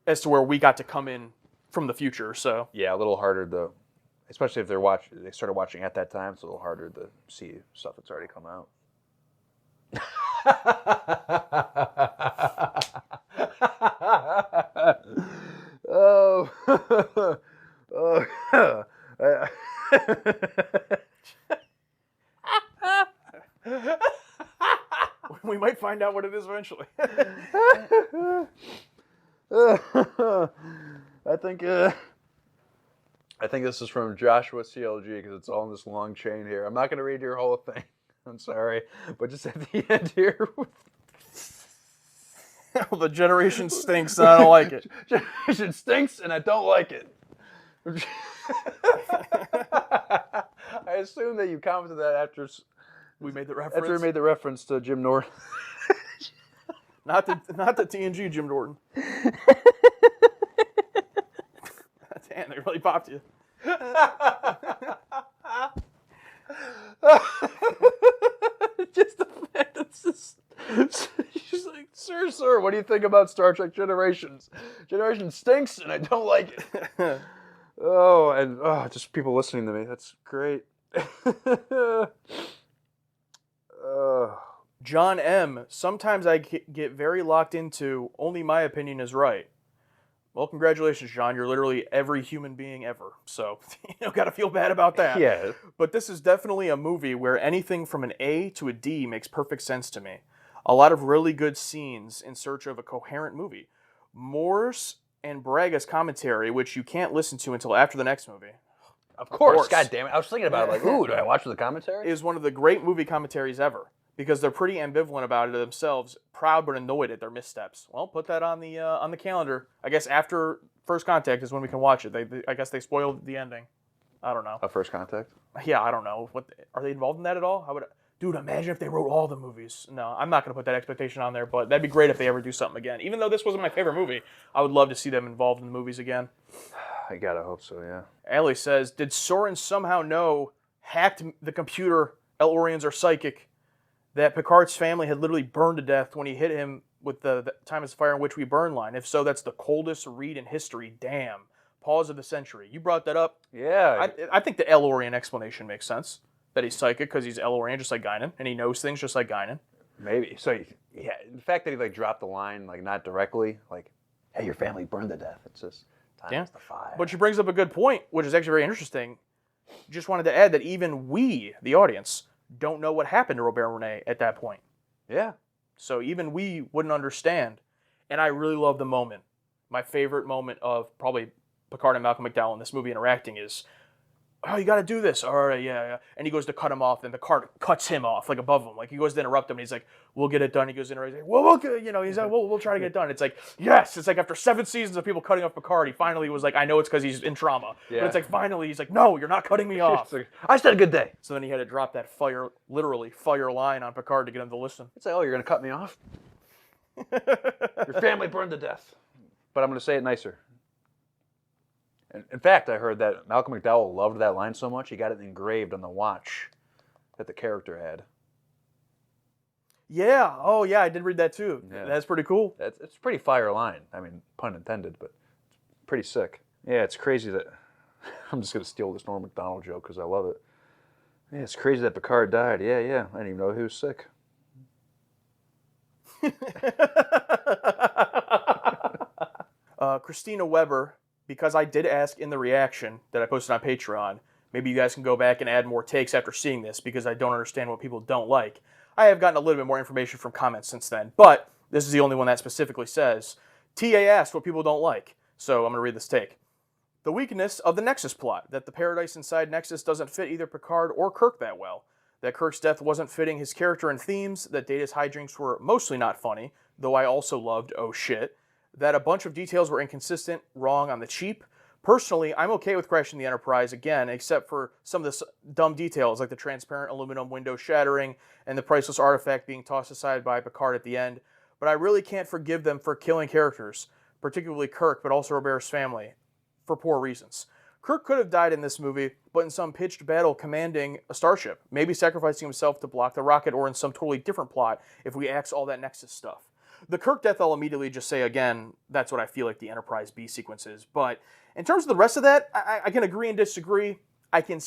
as to where we got to come in from the future. So yeah, a little harder to, especially if they started watching at that time. It's a little harder to see stuff that's already come out. We might find out what it is eventually. I think this is from Joshua CLG because it's all in this long chain here. I'm not going to read your whole thing. I'm sorry, but just at the end here. Well, the generation stinks and I don't like it. Generation stinks and I don't like it. I assume that you commented that after we made the reference. After we made the reference to Jim Norton. not the TNG Jim Norton. Damn, they really popped you. Just the fact that it's just, she's like, sir, what do you think about Star Trek Generations? Generation stinks, and I don't like it. Just people listening to me. That's great. John M. Sometimes I get very locked into only my opinion is right. Well, congratulations, John. You're literally every human being ever. So, gotta feel bad about that. Yeah. But this is definitely a movie where anything from an A to a D makes perfect sense to me. A lot of really good scenes in search of a coherent movie. Morse and Braga's commentary, which you can't listen to until after the next movie. Of course. God damn it. I was thinking about it like, ooh, do I watch the commentary? Is one of the great movie commentaries ever. Because they're pretty ambivalent about it themselves, proud but annoyed at their missteps. Well, put that on the calendar. I guess after First Contact is when we can watch it. I guess they spoiled the ending. I don't know. First Contact? Yeah, I don't know. What are they involved in that at all? Dude, imagine if they wrote all the movies. No, I'm not going to put that expectation on there, but that'd be great if they ever do something again. Even though this wasn't my favorite movie, I would love to see them involved in the movies again. I gotta hope so, yeah. Allie says, did Soren somehow know, hacked the computer, El-Orians are psychic, that Picard's family had literally burned to death when he hit him with the time is fire in which we burn line? If so, that's the coldest read in history. Damn. Pause of the century. You brought that up. Yeah. I think the El-Orien explanation makes sense. That he's psychic because he's El-Orien just like Guinan, and he knows things just like Guinan. Maybe. So, yeah, the fact that he dropped the line, not directly, hey, your family burned to death. It's just time is the fire. But she brings up a good point, which is actually very interesting. Just wanted to add that even we, the audience, don't know what happened to Robert Rene at that point. Yeah. So even we wouldn't understand. And I really love the moment. My favorite moment of probably Picard and Malcolm McDowell in this movie interacting is, oh, you got to do this. All right, yeah. And he goes to cut him off, and Picard cuts him off, above him. He goes to interrupt him, and he's like, we'll get it done. He goes in, and he's like, well, he's like, we'll try to get it done. It's like, yes. It's like after 7 seasons of people cutting off Picard, he finally was like, I know it's because he's in trauma. Yeah. But it's like, finally, he's like, no, you're not cutting me off. I just had a good day. So then he had to drop that literally fire line on Picard to get him to listen. It's like, oh, you're going to cut me off? Your family burned to death. But I'm going to say it nicer. In fact, I heard that Malcolm McDowell loved that line so much, he got it engraved on the watch that the character had. Yeah. Oh, yeah, I did read that too. Yeah. That's pretty cool. It's a pretty fire line. I mean, pun intended, but it's pretty sick. Yeah, it's crazy that... I'm just going to steal this Norm Macdonald joke because I love it. Yeah, it's crazy that Picard died. Yeah. I didn't even know he was sick. Christina Weber... Because I did ask in the reaction that I posted on Patreon, maybe you guys can go back and add more takes after seeing this because I don't understand what people don't like. I have gotten a little bit more information from comments since then, but this is the only one that specifically says, TA asked what people don't like, so I'm going to read this take. The weakness of the Nexus plot, that the paradise inside Nexus doesn't fit either Picard or Kirk that well, that Kirk's death wasn't fitting his character and themes, that Data's hijinks were mostly not funny, though I also loved oh shit, that a bunch of details were inconsistent, wrong on the cheap. Personally, I'm okay with crashing the Enterprise again, except for some of the dumb details, like the transparent aluminum window shattering and the priceless artifact being tossed aside by Picard at the end. But I really can't forgive them for killing characters, particularly Kirk, but also Robert's family, for poor reasons. Kirk could have died in this movie, but in some pitched battle commanding a starship, maybe sacrificing himself to block the rocket, or in some totally different plot if we axe all that Nexus stuff. The Kirk death, I'll immediately just say again, that's what I feel like the Enterprise B sequence is. But in terms of the rest of that, I can agree and disagree. I can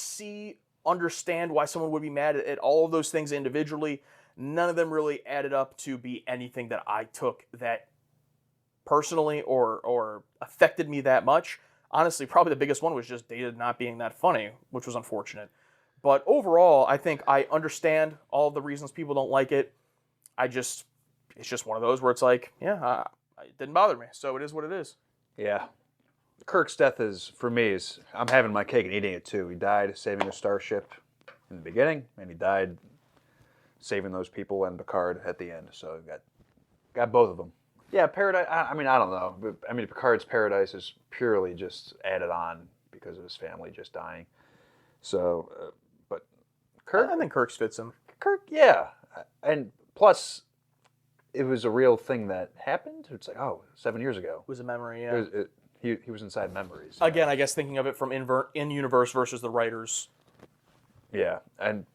understand why someone would be mad at all of those things individually. None of them really added up to be anything that I took that personally or affected me that much. Honestly, probably the biggest one was just Data not being that funny, which was unfortunate. But overall, I think I understand all of the reasons people don't like it. It's just one of those where it's like, yeah, it didn't bother me, so it is what it is. Yeah. Kirk's death for me, I'm having my cake and eating it too. He died saving a starship in the beginning, and he died saving those people and Picard at the end. So got both of them. Yeah, Paradise, I don't know. Picard's Paradise is purely just added on because of his family just dying. So, but Kirk... I think Kirk fits him. Kirk, yeah. And plus... It was a real thing that happened. It's like, 7 years ago. It was a memory, yeah. He was inside memories. Again, I guess thinking of it from in-universe versus the writers. Yeah, and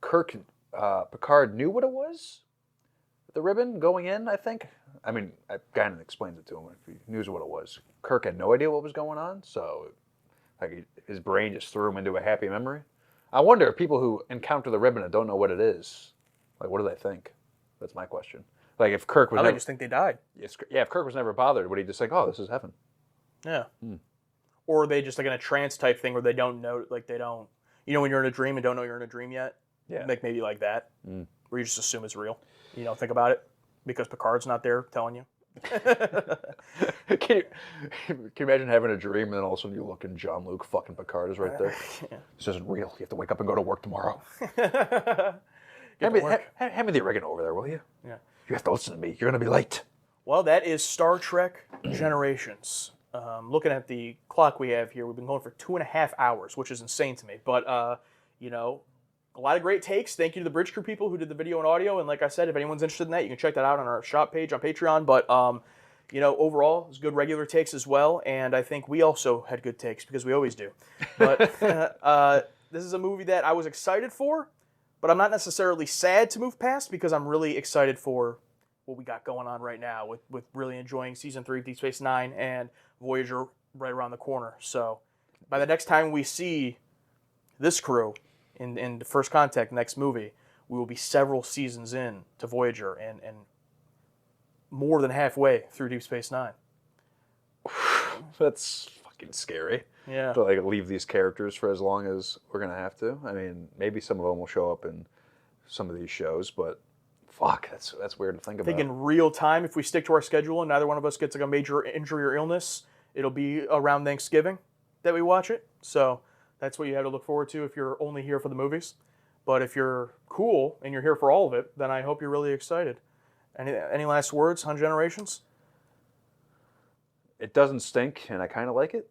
Picard knew what it was, the ribbon going in, I think. I mean, Guinan explains it to him. If he knew what it was. Kirk had no idea what was going on, so like his brain just threw him into a happy memory. I wonder if people who encounter the ribbon and don't know what it is, like, what do they think? That's my question. Like, if Kirk was I just think they died. Yeah, if Kirk was never bothered, would he just think, oh, this is heaven? Yeah. Or are they just like in a trance type thing where they don't know, like they don't, when you're in a dream and don't know you're in a dream yet? Yeah. Like maybe like that, where you just assume it's real. You don't think about it because Picard's not there telling you. Can you imagine having a dream and then all of a sudden you look and Jean-Luc fucking Picard is right there? Yeah. This isn't real. You have to wake up and go to work tomorrow. Get to work. Hand me the oregano over there, will you? Yeah. You have to listen to me. You're going to be late. Well, that is Star Trek Generations. Looking at the clock we have here, we've been going for 2.5 hours, which is insane to me. But, a lot of great takes. Thank you to the Bridge Crew people who did the video and audio. And like I said, if anyone's interested in that, you can check that out on our shop page on Patreon. But, overall, it was good regular takes as well. And I think we also had good takes because we always do. But this is a movie that I was excited for, but I'm not necessarily sad to move past because I'm really excited for what we got going on right now with really enjoying Season 3 of Deep Space Nine and Voyager right around the corner. So by the next time we see this crew in the First Contact next movie, we will be several seasons in to Voyager and more than halfway through Deep Space Nine. That's fucking scary. Yeah. To like leave these characters for as long as we're gonna have to. I mean, maybe some of them will show up in some of these shows, but fuck, that's weird to think about. I think in real time, if we stick to our schedule and neither one of us gets like a major injury or illness, it'll be around Thanksgiving that we watch it. So that's what you have to look forward to if you're only here for the movies. But if you're cool and you're here for all of it, then I hope you're really excited. Any last words on Generations? It doesn't stink, and I kind of like it.